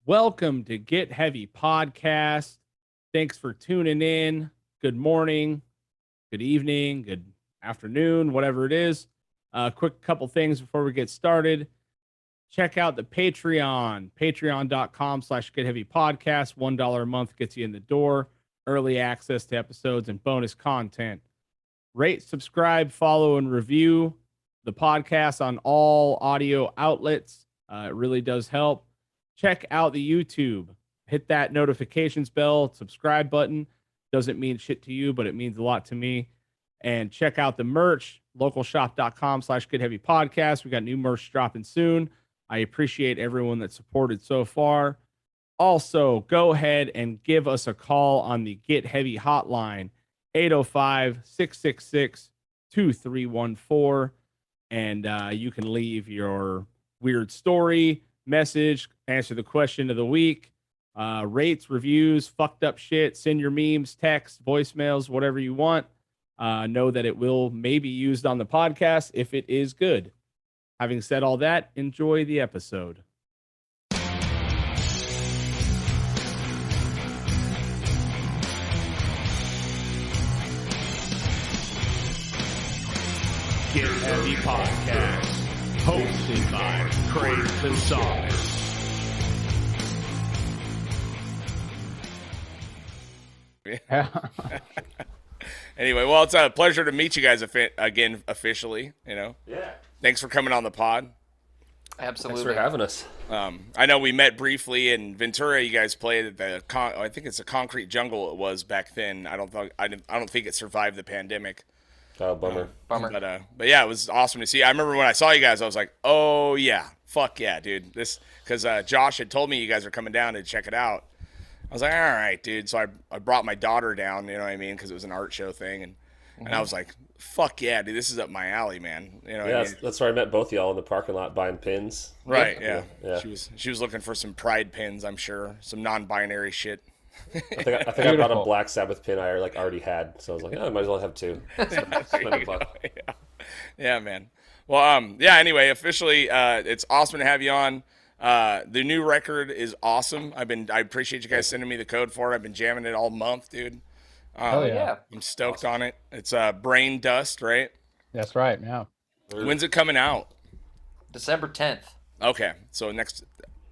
Welcome to Get Heavy Podcast. Thanks for tuning in. Good morning, good evening, good afternoon, whatever it is. Quick couple things before we get started. Check out the Patreon, patreon.com/Get Heavy Podcast. $1 a month gets you in the door, early access to episodes and bonus content. Rate, subscribe, follow, and review the podcast on all audio outlets. It really does help. Check out the YouTube. Hit that notifications bell, subscribe button. Doesn't mean shit to you, but it means a lot to me. And check out the merch, localshop.com/Get Heavy Podcast. We got new merch dropping soon. I appreciate everyone that supported so far. Also, go ahead and give us a call on the Get Heavy Hotline, 805-666-2314. And you can leave your weird story, message, answer the question of the week, rates, reviews, fucked up shit, send your memes, texts, voicemails, whatever you want. Know that it will maybe used on the podcast if it is good. Having said all that, enjoy the episode. Get Heavy Podcast, hosted by Craig Gonzalez. Anyway, well, it's a pleasure to meet you guys again officially. Yeah. Thanks for coming on the pod. Absolutely. Thanks for having us. I know we met briefly in Ventura. You guys played at the I think it's a Concrete Jungle. It was back then. I don't think it survived the pandemic. Oh, bummer. Bummer. But yeah, it was awesome to see. I remember when I saw you guys, I was like, oh yeah, fuck yeah, dude. Because Josh had told me you guys are coming down to check it out. I was like, all right, dude. So I brought my daughter down, you know what I mean? Because it was an art show thing. And I was like, fuck yeah, dude. This is up my alley, man. You know what I mean? That's where I met both y'all in the parking lot buying pins. Right, yeah. Yeah. She was looking for some pride pins, I'm sure. Some non-binary shit. I think I bought a Black Sabbath pin I already had. So I was like, I might as well have two. Yeah, man. Well, yeah, anyway, officially, it's awesome to have you on. The new record is awesome. I appreciate you guys sending me the code for it. I've been jamming it all month, dude. Oh yeah. I'm stoked on it. It's Brain Dust, right? That's right, yeah. When's it coming out? December 10th. Okay, so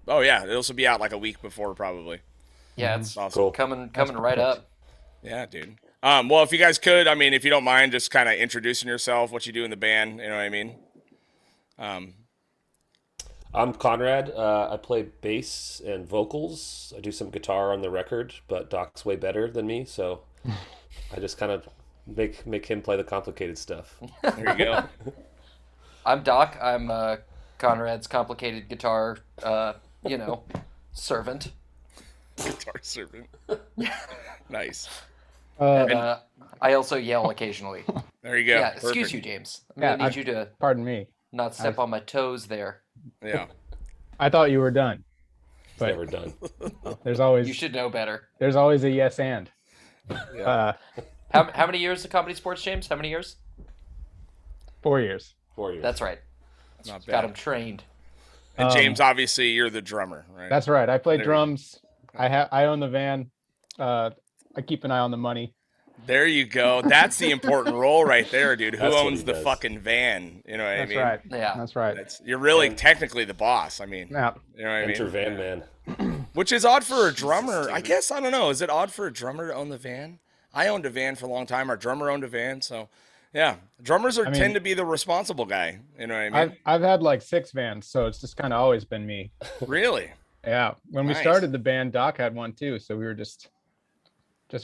oh yeah, it'll also be out like a week before probably. Yeah, it's awesome. Cool. coming right up. Yeah, dude. Well, if you guys could, I mean, if you don't mind, just kind of introducing yourself, what you do in the band, you know what I mean? I'm Conrad. I play bass and vocals. I do some guitar on the record, but Doc's way better than me, so I just kind of make him play the complicated stuff. There you go. I'm Doc. I'm Conrad's complicated guitar, servant. Guitar servant. Nice. And I also yell occasionally. There you go. Yeah, excuse Perfect. you, James. I'm gonna need you to Pardon me. not step on my toes there. Yeah. I thought you were done. It's But never done. there's always You should know better. there's always a yes and. Yeah. How many years of comedy sports, James? How many years? 4 years. 4 years. That's right. Not Got bad. him trained. And James, obviously, you're the drummer, right? That's right. I play There you drums. I own the van. I keep an eye on the money. There you go. That's the important role right there, dude. Who That's what owns he the does. fucking van? You know what I That's mean? right. Yeah. That's right. You're really technically the boss. I mean, Yeah. you know what I mean? Enter Van Man. Which is odd for a drummer. I guess, I don't know. Is it odd for a drummer to own the van? I owned a van for a long time. Our drummer owned a van. So, yeah. Drummers tend to be the responsible guy. You know what I mean? I've had like 6 vans, so it's just kind of always been me. Really? Yeah. When we Nice. started the band, Doc had one too, so we were just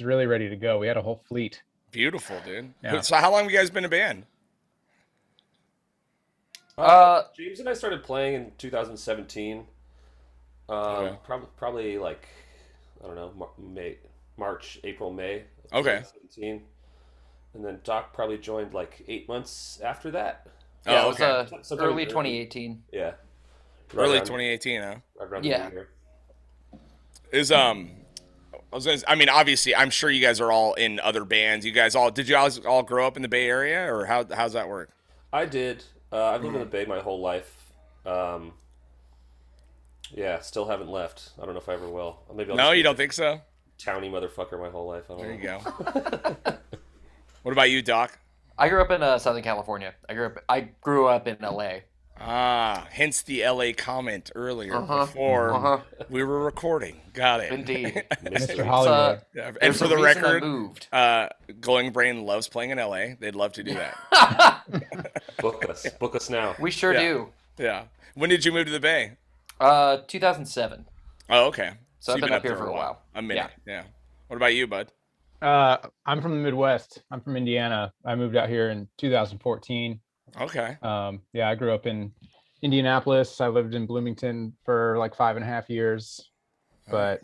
really ready to go. We had a whole fleet. Beautiful, dude. Yeah. So how long have you guys been a band? James and I started playing in 2017. Okay. Probably like, I don't know, March, April, May. of Okay. 2017. And then Doc probably joined like 8 months after that. Yeah, Oh, it was okay. Sometime early 2018. Yeah. Early around- 2018, huh? right around Yeah. the year. I mean, obviously, I'm sure you guys are all in other bands. Did you guys all grow up in the Bay Area, or how's that work? I did. I've lived in the Bay my whole life. Yeah, still haven't left. I don't know if I ever will. Maybe I'll No, just you be don't a think so? towny motherfucker my whole life. I don't There know. you go. What about you, Doc? I grew up in Southern California. I grew up in LA. Ah, hence the LA comment earlier Uh-huh. before Uh-huh. we were recording. Got it. Indeed. Mystery. Mr. Hollywood. Yeah, and There's for a the reason I record, moved. Glowing Brain loves playing in LA. They'd love to do that. Book us. Book us now. We sure Yeah. do. Yeah. When did you move to the Bay? 2007. Oh, okay. So I've you've been up here for a while. A minute. Yeah. What about you, bud? I'm from the Midwest. I'm from Indiana. I moved out here in 2014. Okay. I grew up in Indianapolis. I lived in Bloomington for like 5.5 years, but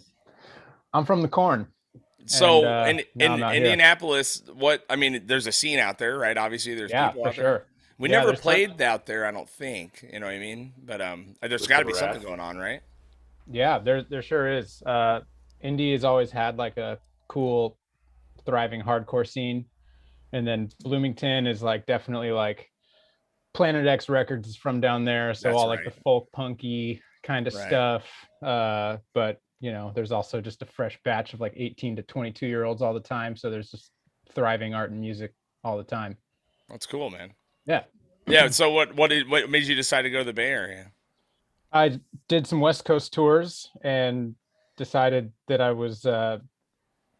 I'm from the corn. So And, now I'm out here. Indianapolis, there's a scene out there, right? Obviously, there's Yeah, people for out there. sure. We Yeah, never there's played out there, I don't think. You know what I mean? But there's With got to the be something Wrath. going on, right? Yeah, there sure is. Indy has always had like a cool, thriving hardcore scene, and then Bloomington is like definitely like Planet X Records is from down there, so That's all like right. the folk punky kind of Right. stuff. But there's also just a fresh batch of like 18 to 22-year-olds all the time, so there's just thriving art and music all the time. That's cool, man. Yeah. Yeah. So what made you decide to go to the Bay Area? I did some West Coast tours and decided that I was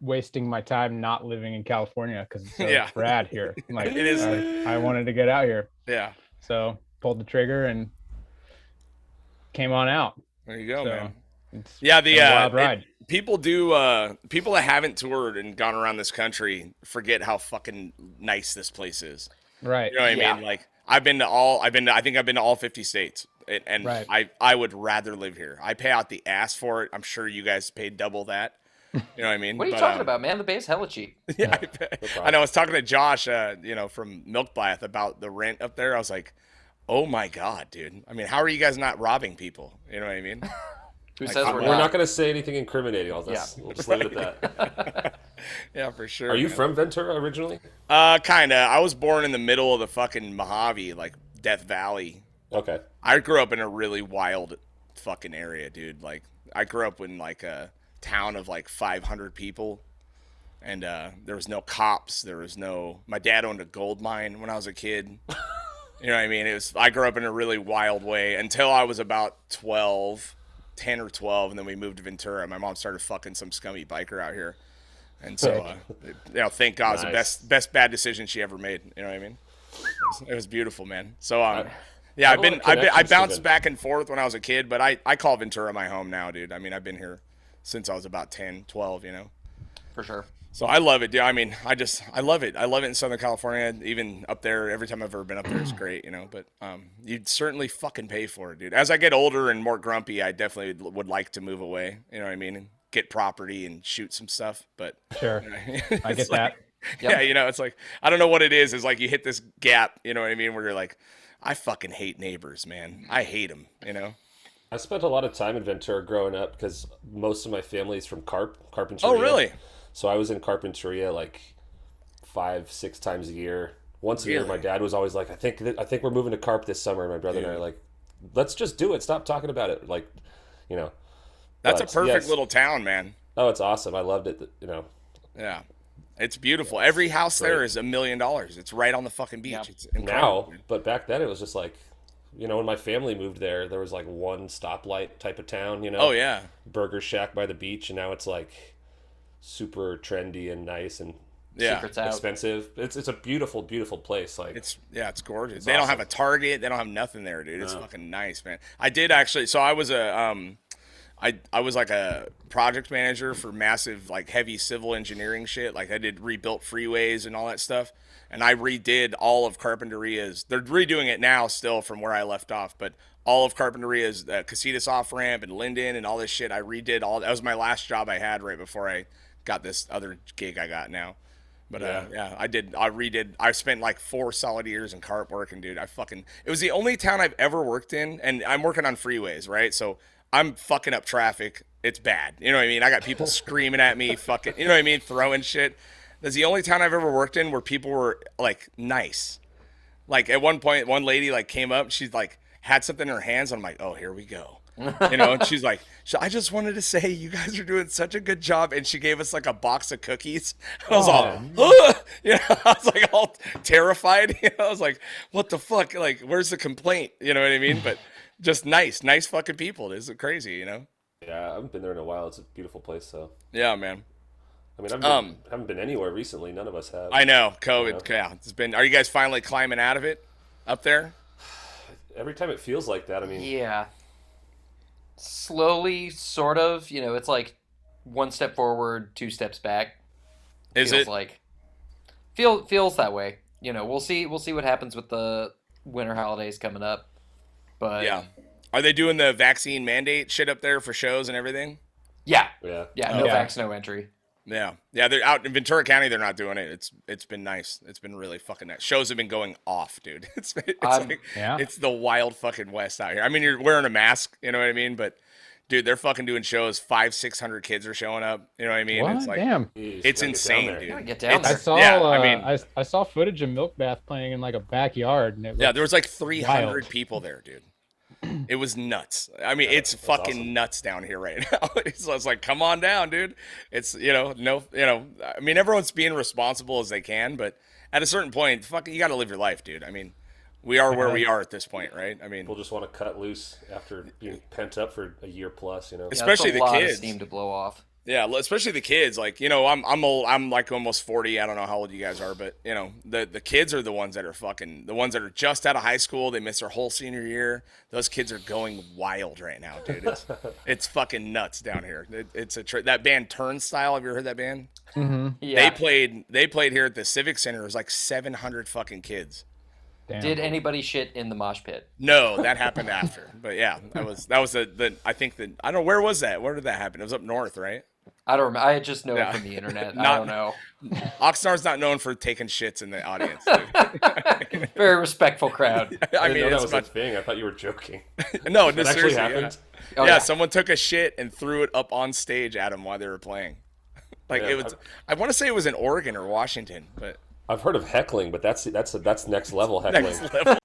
wasting my time not living in California because it's so Yeah. rad here. Like It is. I wanted to get out here, Yeah. so pulled the trigger and came on out. There you go, So man. it's Yeah, been a wild ride. People that haven't toured and gone around this country forget how fucking nice this place is. Right. You know what I mean? Like I think I've been to all 50 states, and Right. I would rather live here. I pay out the ass for it. I'm sure you guys paid double that. You know what I mean? What are you But, talking about, man? The Bay's hella cheap. Yeah, I know. I was talking to Josh, from Milk Bath about the rent up there. I was like, oh my god, dude. I mean, how are you guys not robbing people? You know what I mean? Who Like, says I'm- we're We're not? not going to say anything incriminating. We'll just leave it at that. Yeah, for sure. Are you man. from Ventura originally? Kinda. I was born in the middle of the fucking Mojave, like Death Valley. Okay. I grew up in a really wild fucking area, dude. Like I grew up in like a town of like 500 people, and there was no cops. My dad owned a gold mine when I was a kid. You know what I mean? I grew up in a really wild way until I was about 10 or 12, and then we moved to Ventura. My mom started fucking some scummy biker out here, and so thank God, it was the Nice. best bad decision she ever made. You know what I mean? It was beautiful, man. So I yeah, have a lot of I connections to bounced Ventura. back and forth when I was a kid, but I call Ventura my home now, dude. I mean, I've been here since I was about 10, 12, For sure. So I love it, dude. I mean, I love it. I love it in Southern California, even up there. Every time I've ever been up there, it's great, But you'd certainly fucking pay for it, dude. As I get older and more grumpy, I definitely would like to move away. You know what I mean? And get property and shoot some stuff. But Sure. I it's get like- that. Yeah, it's like I don't know what it is. It's like you hit this gap. You know what I mean? Where you're like, I fucking hate neighbors, man. I hate them. I spent a lot of time in Ventura growing up because most of my family is from Carpinteria. Oh, really? So I was in Carpinteria like 5-6 times a year. Once a year, Really? my dad was always like, "I think we're moving to Carp this summer." And my brother and I are like, "Let's just do it. Stop talking about it." Like, That's a But, perfect yes. little town, man. Oh, it's awesome. I loved it. Yeah. It's beautiful. Every house there great. is $1 million. It's right on the fucking beach. Yep. It's incredible. Now, but back then it was just like, when my family moved there was like one stoplight type of town. Oh, yeah. Burger Shack by the beach, and now it's like super trendy and nice and Yeah. Secrets out. expensive. It's a beautiful, beautiful place. Like It's gorgeous. They don't have a Target. They don't have nothing there, dude. It's No. fucking nice, man. I did actually. So I was I was like a project manager for massive like heavy civil engineering shit. Like I did rebuilt freeways and all that stuff. And I redid all of Carpinteria's. They're redoing it now still from where I left off, but all of Carpinteria's Casitas off ramp and Linden and all this shit. I redid all. That was my last job I had right before I got this other gig I got now. But yeah, I redid. I spent like 4 solid years in carp working, dude. It was the only town I've ever worked in, and I'm working on freeways, right? So I'm fucking up traffic. It's bad. You know what I mean? I got people screaming at me, fucking, you know what I mean? Throwing shit. That's the only town I've ever worked in where people were like nice. Like at one point, one lady like came up, she's like had something in her hands. I'm like, oh, here we go. You know, and she's like, I just wanted to say you guys are doing such a good job. And she gave us like a box of cookies. I was all, you know, I was like all terrified. You know, I was like, what the fuck? Like, where's the complaint? You know what I mean? But just nice fucking people. This is crazy, you know? Yeah, I haven't been there in a while. It's a beautiful place, though. Yeah, man. I mean, haven't been anywhere recently. None of us have. I know. COVID. Yeah. It's been, are you guys finally climbing out of it up there? Every time it feels like that. I mean, Yeah. Slowly, sort of. You know, it's like one step forward, two steps back. Is Feels it? like feels that way. You know, we'll see what happens with the winter holidays coming up. But Yeah. Are they doing the vaccine mandate shit up there for shows and everything? yeah. yeah. No Yeah. vax, no entry. Yeah. Yeah, they're out in Ventura County, they're not doing it. It's been nice. It's been really fucking nice. Shows have been going off, dude. It's like, Yeah. it's the wild fucking West out here. I mean, you're wearing a mask, you know what I mean? But dude, they're fucking doing shows. 500-600 kids are showing up. You know what I mean? What? It's like, Damn. Jeez, it's gotta get down insane, there. dude. Gotta get down I there. saw. Yeah, I mean- I saw footage of Milk Bath playing in like a backyard, and it Yeah, looked there was like 300 wild. people there, dude. It was nuts. I mean, it's fucking awesome. nuts down here right now. So it's like, come on down, dude. It's, you know, I mean, everyone's being responsible as they can, but at a certain point, fucking, you got to live your life, dude. I mean, we are where we are at this point, right? I mean, People just want to cut loose after being pent up for a year plus. You know. It's- Yeah, that's especially a the lot kids. of steam to blow off. yeah, especially the kids. Like, you know, I'm old. I'm like almost 40. I don't know how old you guys are, but you know, the kids are the ones that are fucking, the ones that are just out of high school. They missed their whole senior year. Those kids are going wild right now, dude. It's fucking nuts down here. It's that band Turnstile. Have you ever heard that band? Yeah. They played here at the Civic Center. It was like 700 fucking kids. damn. Did anybody shit in the mosh pit? No, that happened after. But yeah, that was the I think that, I don't know, where was that? Where did that happen? It was up north, right? I don't remember. I just know Yeah. it from the internet. I Not- don't know. Oxnard's not known for taking shits in the audience. Dude. Very respectful crowd. I didn't mean, know that it's was much, a thing. I thought you were joking. no, That this actually seriously happened. Oh, yeah, yeah. someone took a shit and threw it up on stage at him while they were playing. Like Yeah, it was, I want to say it was in Oregon or Washington, but I've heard of heckling, but that's next level heckling. next level.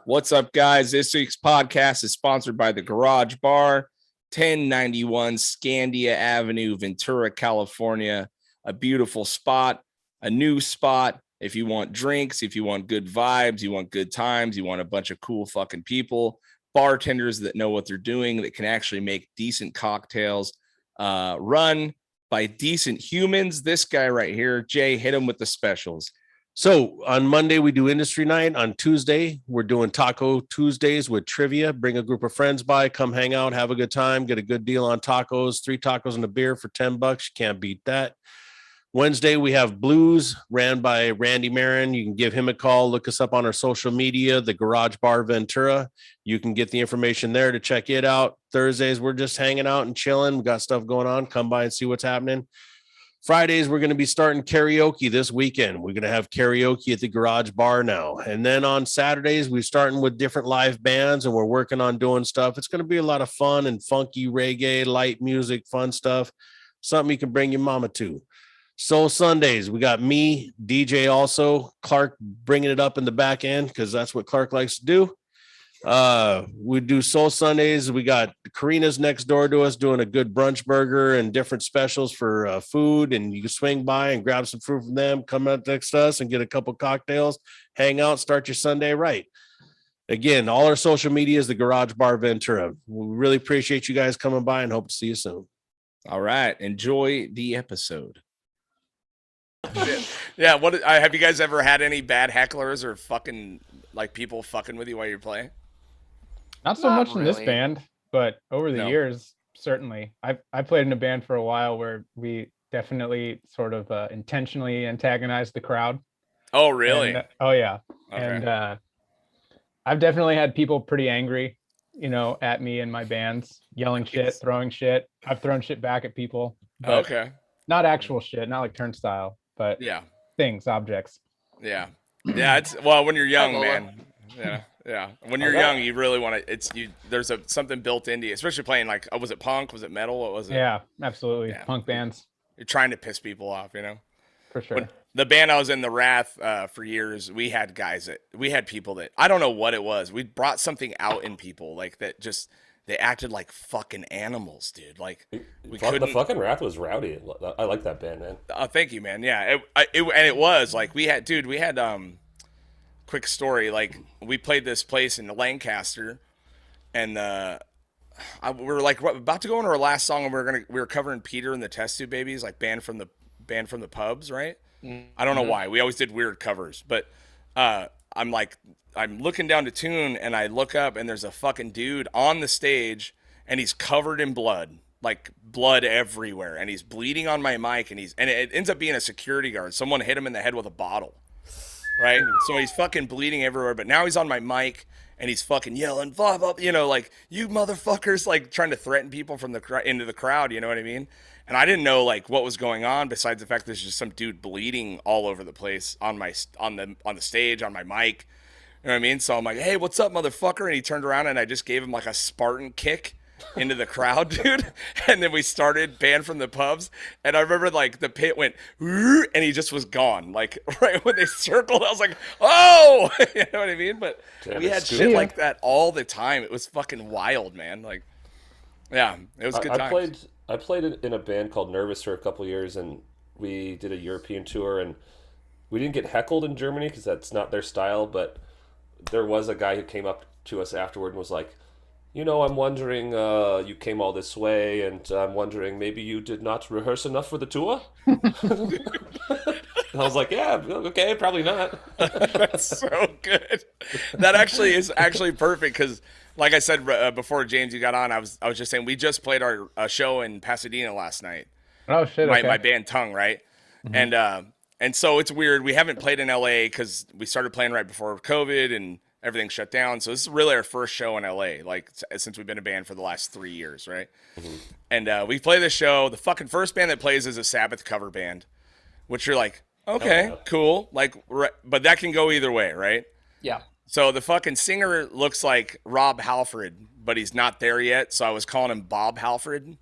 What's up, guys? This week's podcast is sponsored by the Garage Bar, 1091 Scandia Avenue, Ventura, California. A beautiful spot, a new spot. If you want drinks, if you want good vibes, you want good times, you want a bunch of cool fucking people, bartenders that know what they're doing, that can actually make decent cocktails, run by decent humans. This guy right here, Jay, hit him with the specials. So on Monday, we do industry night. On Tuesday, we're doing Taco Tuesdays with trivia. Bring a group of friends by, come hang out, have a good time, get a good deal on tacos, 3 tacos and a beer for $10. You can't beat that. Wednesday, we have Blues ran by Randy Marin. You can give him a call. Look us up on our social media, the Garage Bar Ventura. You can get the information there to check it out. Thursdays, we're just hanging out and chilling. We got stuff going on. Come by and see what's happening. Fridays, we're going to be starting karaoke this weekend. We're going to have karaoke at the Garage Bar now. And then on Saturdays, we're starting with different live bands and we're working on doing stuff. It's going to be a lot of fun and funky reggae, light music, fun stuff. Something you can bring your mama to. Soul Sundays, we got me, DJ also, Clark bringing it up in the back end because that's what Clark likes to do. We do Soul Sundays. We got Karina's next door to us doing a good brunch burger and different specials for food. And you can swing by and grab some food from them, come out next to us and get a couple cocktails, hang out, start your Sunday right. Again, all our social media is the Garage Bar Ventura. We really appreciate you guys coming by and hope to see you soon. All right. Enjoy the episode. Yeah, what have you guys ever had any bad hecklers or fucking like people fucking with you while you're playing? Not so Not much in this really. band, but over the No. years, certainly. I played in a band for a while where we definitely sort of intentionally antagonized the crowd. Oh, really? And, oh yeah. Okay. And I've definitely had people pretty angry, you know, at me and my bands, yelling shit, throwing shit. I've thrown shit back at people. But Okay. not actual shit, not like Turnstile, but Yeah. things, objects. Yeah. Yeah. It's, well, when you're young, Lola. man. Yeah. Yeah. When you're young, you really want to, there's something built into you, especially playing like, was it punk? Was it metal? What was it? Yeah, absolutely. Yeah. Punk bands, You're trying to piss people off, you know? for sure. When the band I was in, the Wrath, for years, we had people that, I don't know what it was. We brought something out in people like that, just they acted like fucking animals, dude. Like we The couldn't. fucking Wrath was rowdy. I like that band, man. Thank you, man. Yeah, it was like we had quick story. Like we played this place in Lancaster, and we were like about to go into our last song, and we were covering Peter and the Test Tube Babies, like band from the pubs, right? I don't know why. We always did weird covers, but I'm looking down to tune, and I look up, and there's a fucking dude on the stage, and he's covered in blood, like blood everywhere, and he's bleeding on my mic, and it ends up being a security guard. Someone hit him in the head with a bottle, right? So he's fucking bleeding everywhere, but now he's on my mic, and he's fucking yelling, blah, blah, like, you motherfuckers, like trying to threaten people from into the crowd, you know what I mean? And I didn't know like what was going on besides the fact there's just some dude bleeding all over the place on the stage, on my mic. You know what I mean? So I'm like, hey, what's up, motherfucker? And he turned around, and I just gave him like a Spartan kick into the crowd, dude. And then we started Band from the Pubs. And I remember like the pit went, and he just was gone. Like right when they circled, I was like, oh, you know what I mean? But we had shit like that all the time. It was fucking wild, man. Like, yeah, it was good times. I played in a band called Nervous for a couple years, and we did a European tour, and we didn't get heckled in Germany because that's not their style, but there was a guy who came up to us afterward and was like, I'm wondering, you came all this way, and I'm wondering maybe you did not rehearse enough for the tour? And I was like, yeah, okay, probably not. That's so good. That actually is perfect because, like I said before, James, you got on, I was just saying we just played our show in Pasadena last night. Oh shit! My band Tongue, right? Mm-hmm. And so it's weird. We haven't played in LA because we started playing right before COVID and everything shut down. So this is really our first show in LA, like since we've been a band for the last 3 years, right? Mm-hmm. And we play this show. The fucking first band that plays is a Sabbath cover band, which you're like, okay, cool. Like, but that can go either way, right? Yeah. So the fucking singer looks like Rob Halford, but he's not there yet. So I was calling him Bob Halford.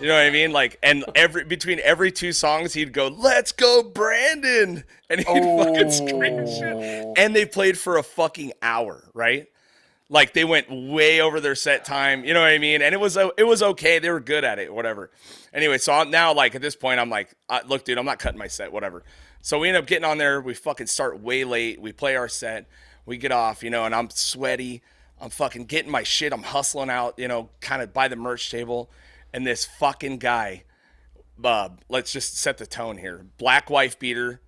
You know what I mean? Like, and between every 2 songs, he'd go, "Let's go, Brandon," and he'd fucking scream shit. And they played for a fucking hour, right? Like they went way over their set time. You know what I mean? And it was okay. They were good at it, whatever. Anyway, so now like at this point, I'm like, look, dude, I'm not cutting my set, whatever. So we end up getting on there. We fucking start way late. We play our set. We get off, and I'm sweaty. I'm fucking getting my shit. I'm hustling out, kind of by the merch table. And this fucking guy, let's just set the tone here. Black wife beater,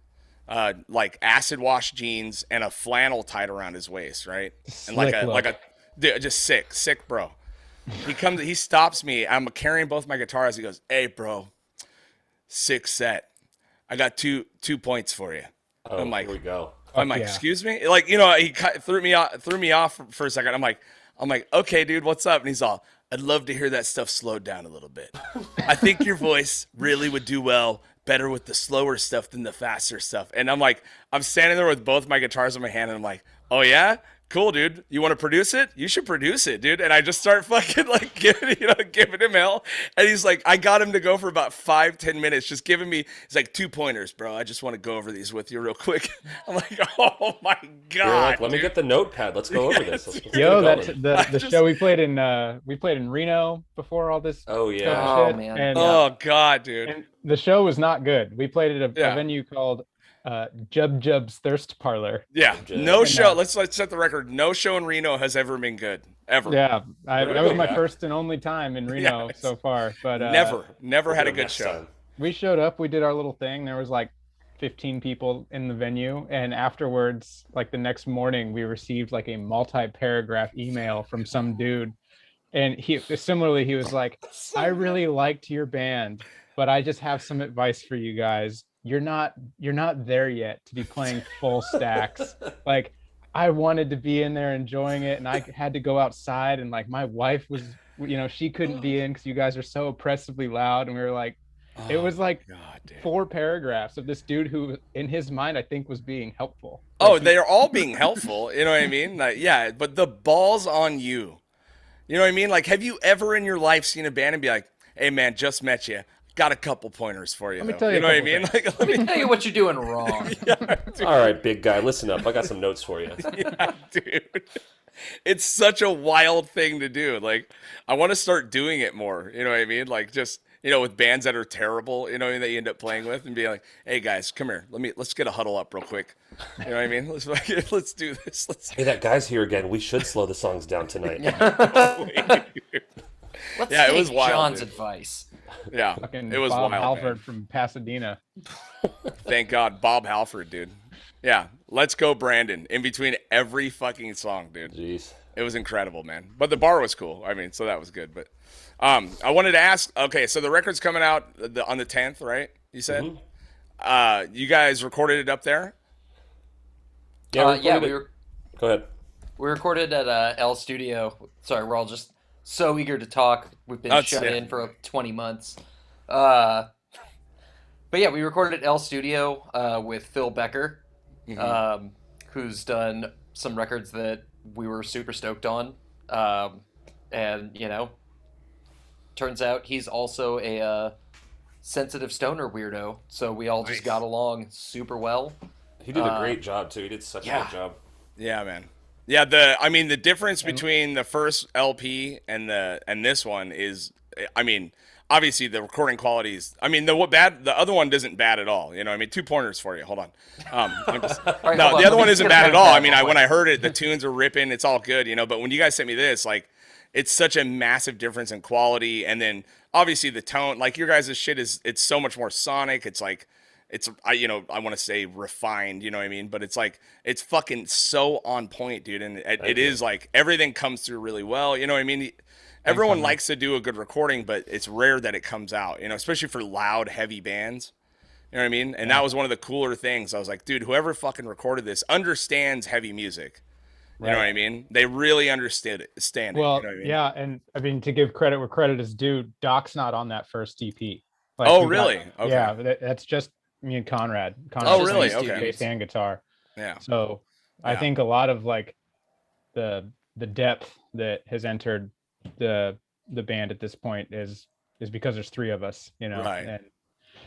like acid wash jeans, and a flannel tied around his waist, right? And just sick, bro. He stops me. I'm carrying both my guitars. He goes, "Hey, bro, 6 set. I got two points for you." Oh, I'm like, here we go. I'm like, excuse me? Like, he threw me off for a second. I'm like, okay, dude, what's up? And he's all, "I'd love to hear that stuff slowed down a little bit. I think your voice really would do better with the slower stuff than the faster stuff." And I'm like, I'm standing there with both my guitars in my hand, and I'm like, "Oh yeah? Cool, dude. You want to produce it? You should produce it, dude." And I just start fucking like giving him hell. And he's like, I got him to go for about 5-10 minutes, just giving me, he's like, 2 pointers, bro. I just want to go over these with you real quick. I'm like, oh my God. Like, let me get the notepad. Let's go over this. Let's Yo, that's the show we played in Reno before all this. Oh yeah. COVID shit. Man. And, Oh God, dude. and the show was not good. We played at a venue called Jub's Thirst Parlor. Yeah, no show. Let's set the record. No show in Reno has ever been good, ever. Yeah, that was my first and only time in Reno so far. But never had a good show. We showed up. We did our little thing. There was like 15 people in the venue, and afterwards, like the next morning, we received like a multi-paragraph email from some dude, and he was like, "I really liked your band, but I just have some advice for you guys. You're not there yet to be playing full stacks. Like, I wanted to be in there enjoying it, and I had to go outside, and like my wife was, she couldn't be in because you guys are so oppressively loud." And we were like, it was like 4 paragraphs of this dude who, in his mind, I think was being helpful. They're all being helpful. You know what I mean? Like, yeah, but the ball's on you. You know what I mean? Like, have you ever in your life seen a band and be like, "Hey man, just met you. Got a couple pointers for you." Let me tell you, you know what I mean? Like, let me tell you what you're doing wrong. Yeah, all right, big guy, listen up. I got some notes for you. Yeah, dude. it's such a wild thing to do. Like, I want to start doing it more. You know what I mean? Like, just with bands that are terrible. That you end up playing with, and be like, "Hey guys, come here. Let's get a huddle up real quick." You know what I mean? Let's do this. Hey, that guy's here again. We should slow the songs down tonight. Let's Yeah, it take was wild, John's dude. advice. Yeah, Fucking it was Bob wild. Halford Man. from Pasadena. Thank God, Bob Halford, dude. Yeah, let's go, Brandon. In between every fucking song, dude. Jeez. It was incredible, man. But the bar was cool. I mean, so that was good. But I wanted to ask. Okay, so the record's coming out on the 10th, right? You said. Mm-hmm. You guys recorded it up there. Yeah, We were. Go ahead. We recorded at L Studio. Sorry, we're all just so eager to talk. We've been shut in for 20 months. But yeah, we recorded at L Studio with Phil Becker, who's done some records that we were super stoked on. And, turns out he's also a sensitive stoner weirdo. So we all just got along super well. He did a great job, too. He did such a good job. Yeah, man. Yeah, the difference between the first LP and this one is, obviously the recording quality is, the other one isn't bad at all. 2 pointers for you. Hold on. Right, no, hold the on. other one isn't bad at all. Bad. When I heard it, the tunes are ripping. It's all good, but when you guys sent me this, like, it's such a massive difference in quality. And then obviously the tone, like your guys' shit it's so much more sonic. It's like, I want to say refined, you know what I mean? But it's like, it's fucking so on point, dude. And it is like, everything comes through really well. You know what I mean? Everyone likes to do a good recording, but it's rare that it comes out, especially for loud, heavy bands. You know what I mean? And that was one of the cooler things. I was like, dude, whoever fucking recorded this understands heavy music. You know what I mean? They really understood it. Well, you know what I mean? yeah, and to give credit where credit is due, Doc's not on that first EP. Oh, really? Okay. Yeah, that's just me and Conrad. Oh, really? Just Okay. Bass and guitar. Yeah. So I think a lot of like the depth that has entered the band at this point is because there's 3 of us, Right. And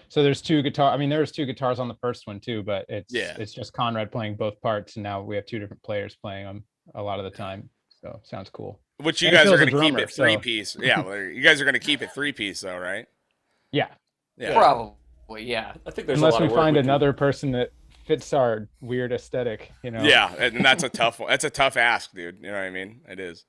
so there's 2 there's 2 guitars on the first one too, but it's just Conrad playing both parts, and now we have 2 different players playing them a lot of the time. So sounds cool. Which you And guys are Phil's a going to keep drummer, it 3-piece. Yeah, well, you guys are going to keep it 3-piece though, right? Yeah. Yeah. Probably, yeah. I think there's Unless a lot we of work find we can- another person that fits our weird aesthetic, Yeah, and that's a tough one. That's a tough ask, dude. You know what I mean? It is.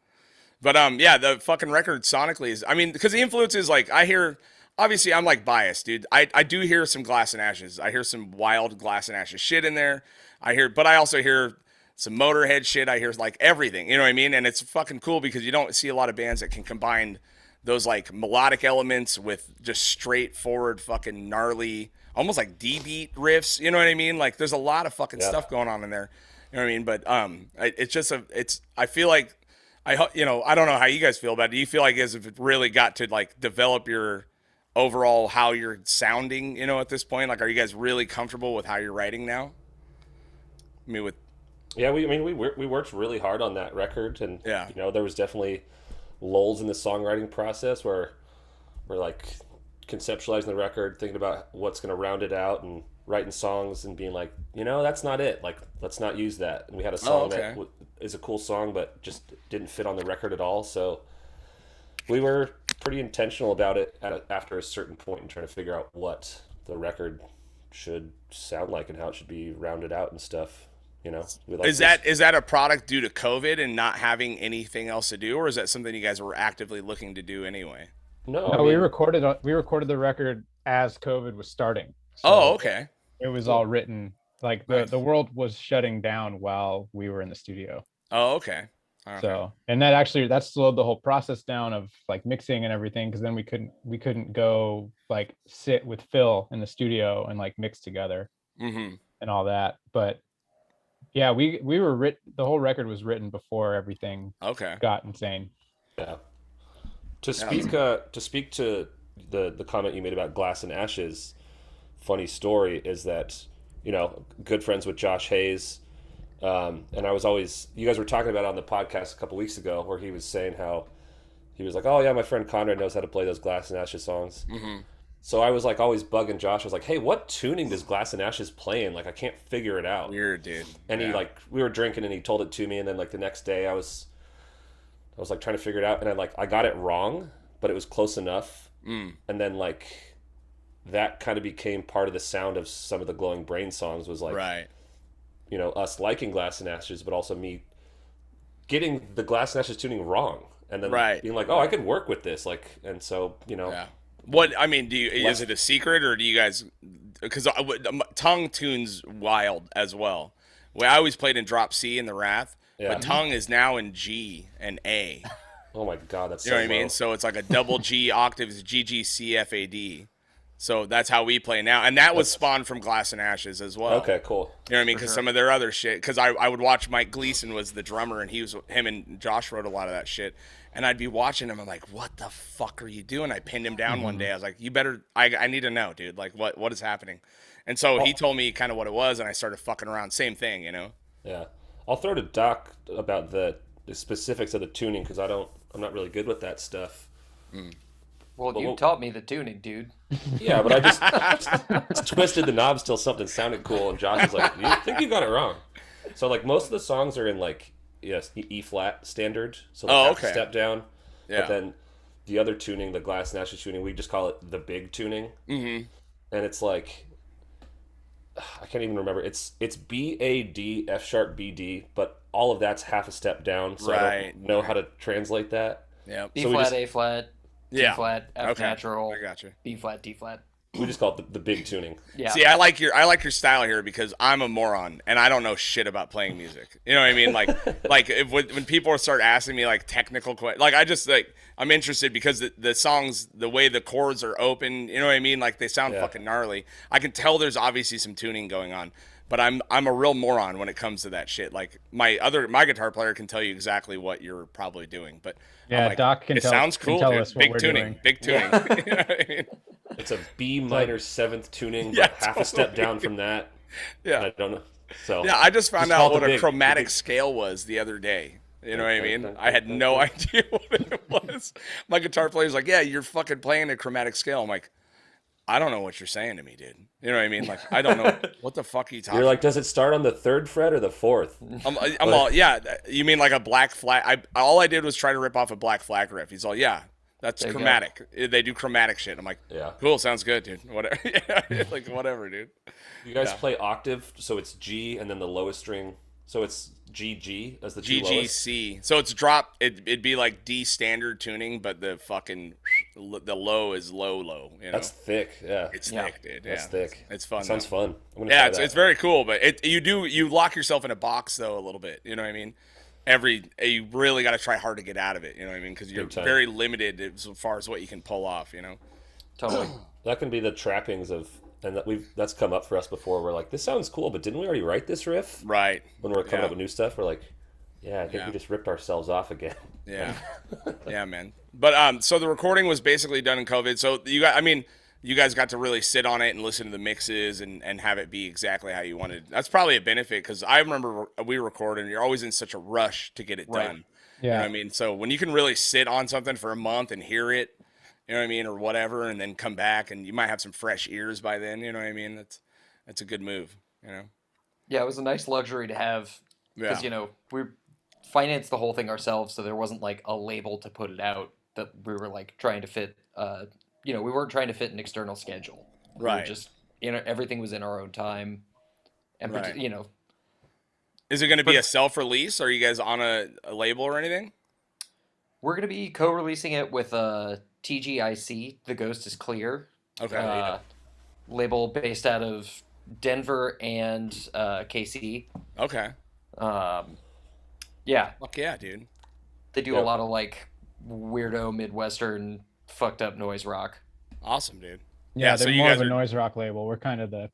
But yeah, the fucking record sonically is, because the influences, like, I hear, obviously I'm like biased, dude. I do hear some Glass and Ashes. I hear some wild Glass and Ashes shit in there. But I also hear some Motorhead shit. I hear like everything, you know what I mean? And it's fucking cool because you don't see a lot of bands that can combine those like melodic elements with just straightforward fucking gnarly, almost like D-beat riffs, you know what I mean? Like there's a lot of fucking stuff going on in there, you know what I mean? But it's just I feel like, I don't know how you guys feel about it. Do you feel like as if it really got to like develop your overall how you're sounding, at this point? Like, are you guys really comfortable with how you're writing now? Yeah, we worked really hard on that record, and there was definitely lulls in the songwriting process where we're like conceptualizing the record, thinking about what's going to round it out, and writing songs and being like, that's not it. Like, let's not use that. And we had a song that is a cool song, but just didn't fit on the record at all. So we were pretty intentional about it after a certain point and trying to figure out what the record should sound like and how it should be rounded out and stuff. Is that a product due to COVID and not having anything else to do, or is that something you guys were actively looking to do anyway? No, we recorded the record as COVID was starting. So okay. It was all written, like the world was shutting down while we were in the studio. Oh, okay. So, and that slowed the whole process down of like mixing and everything, because then we couldn't go like sit with Phil in the studio and like mix together and all that. But yeah, we were the whole record was written before everything got insane. Yeah. To speak to the comment you made about Glass and Ashes, funny story is that, good friends with Josh Hayes, and you guys were talking about it on the podcast a couple weeks ago, where he was saying how he was like, oh yeah, my friend Conrad knows how to play those Glass and Ashes songs. So I was like always bugging Josh. I was like, hey, what tuning does Glass and Ashes play in? Like, I can't figure it out. Weird, dude. And he we were drinking and he told it to me, and then like the next day I was I was like trying to figure it out, and I got it wrong, but it was close enough. And then like that kind of became part of the sound of some of the Glowing Brain songs, was like, Right. you know, us liking Glass and Ashes, but also me getting the Glass and Ashes tuning wrong, and then Right. being like, oh, I could work with this, like, and so, you know. Yeah. What I mean, is it a secret, or do you guys? Because Tongue tunes wild as well. Well, I always played in drop C in the Wrath, but Tongue is now in G and A. Oh my God, that's You know so what I mean? low. So it's like a double G octaves, G G C F A D. So that's how we play now, and that was spawned from Glass and Ashes as well. Okay, cool. You know what I mean? Because some of their other shit. Because I would watch Mike Gleason was the drummer, and him and Josh wrote a lot of that shit. And I'd be watching him. I'm like, what the fuck are you doing? I pinned him down one day. I was like, you better. I need to know, dude. Like, what is happening? And so he told me kind of what it was, and I started fucking around. Same thing, you know. Yeah, I'll throw to Doc about the specifics of the tuning, because I'm not really good with that stuff. Well, you taught me the tuning, dude. Yeah, but I just twisted the knobs till something sounded cool, and Josh was like, "You think you got it wrong?" So like most of the songs are in like E flat standard, so like half a step down. Yeah. But then the other tuning, the Glass and Ashes tuning, we just call it the big tuning. And it's like, I can't even remember. It's B A D F sharp B D, but all of that's half a step down, so I don't know how to translate that. Yeah. B flat, A flat, D flat, F Okay. natural, I got you. B flat, D flat. We just call it the big tuning. Yeah. See, I like your style here because I'm a moron and I don't know shit about playing music. You know what I mean? Like when people start asking me like technical questions, like I just like I'm interested because the songs, the way the chords are open, you know what I mean? Like they sound fucking gnarly. I can tell there's obviously some tuning going on, but I'm a real moron when it comes to that shit. Like my guitar player can tell you exactly what you're probably doing, but yeah, like, Doc can it sounds cool. tell Dude. us what Big we're tuning, doing. big tuning. You know what I mean? It's a B minor seventh tuning, but half a step down from that. Yeah. I don't know. So yeah, I just found call out it what the a chromatic big scale was the other day. You know what I mean? I had no idea what it was. My guitar player's like, yeah, you're fucking playing a chromatic scale. I'm like, I don't know what you're saying to me, dude. You know what I mean? Like, I don't know. What the fuck are you talking You're like, does it start on the third fret or the fourth? I'm all, yeah, you mean like a black flag? All I did was try to rip off a black flag riff. He's all, yeah, that's There you chromatic. They do chromatic shit. I'm like, Yeah. cool, sounds good, dude. Whatever. Like, whatever, dude. You guys play octave, so it's G and then the lowest string. So it's G G as the two lowest. GGC. So it's drop. It'd be like D standard tuning, but the fucking the low is low. You know, That's thick. Yeah. it's thick, dude. That's Yeah, thick. It's fun. Sounds though. fun. I'm gonna Yeah, try it's that. very cool, but you lock yourself in a box though a little bit. You know what I mean? You really got to try hard to get out of it. You know what I mean? Because you're Big time. very limited as far as what you can pull off. You know? Totally. That can be the trappings of, and that's come up for us before. We're like, this sounds cool, but didn't we already write this riff? Right. When we're coming Yeah. up with new stuff, we're like, yeah, I think Yeah. we just ripped ourselves off again. Yeah. Yeah, man. But so the recording was basically done in COVID. So you guys got to really sit on it and listen to the mixes and have it be exactly how you wanted. That's probably a benefit because I remember we recorded and you're always in such a rush to get it Right. done. You know Yeah. what I mean? So when you can really sit on something for a month and hear it, you know what I mean, or whatever, and then come back and you might have some fresh ears by then, you know what I mean? That's a good move, you know? Yeah, it was a nice luxury to have because Yeah. we financed the whole thing ourselves, so there wasn't like a label to put it out that we were like trying to fit. We weren't trying to fit an external schedule. We were Right. just everything was in our own time, and Right. Is it going to be a self-release? Are you guys on a label or anything? we're gonna be co-releasing it with TGIC. The Ghost is Clear. Okay. Label based out of Denver and KC. Okay. Yeah, Fuck yeah, dude. they do Yeah. a lot of like weirdo Midwestern fucked up noise rock. Awesome, dude. Yeah, so they're you more guys of a are noise rock label. We're kind of the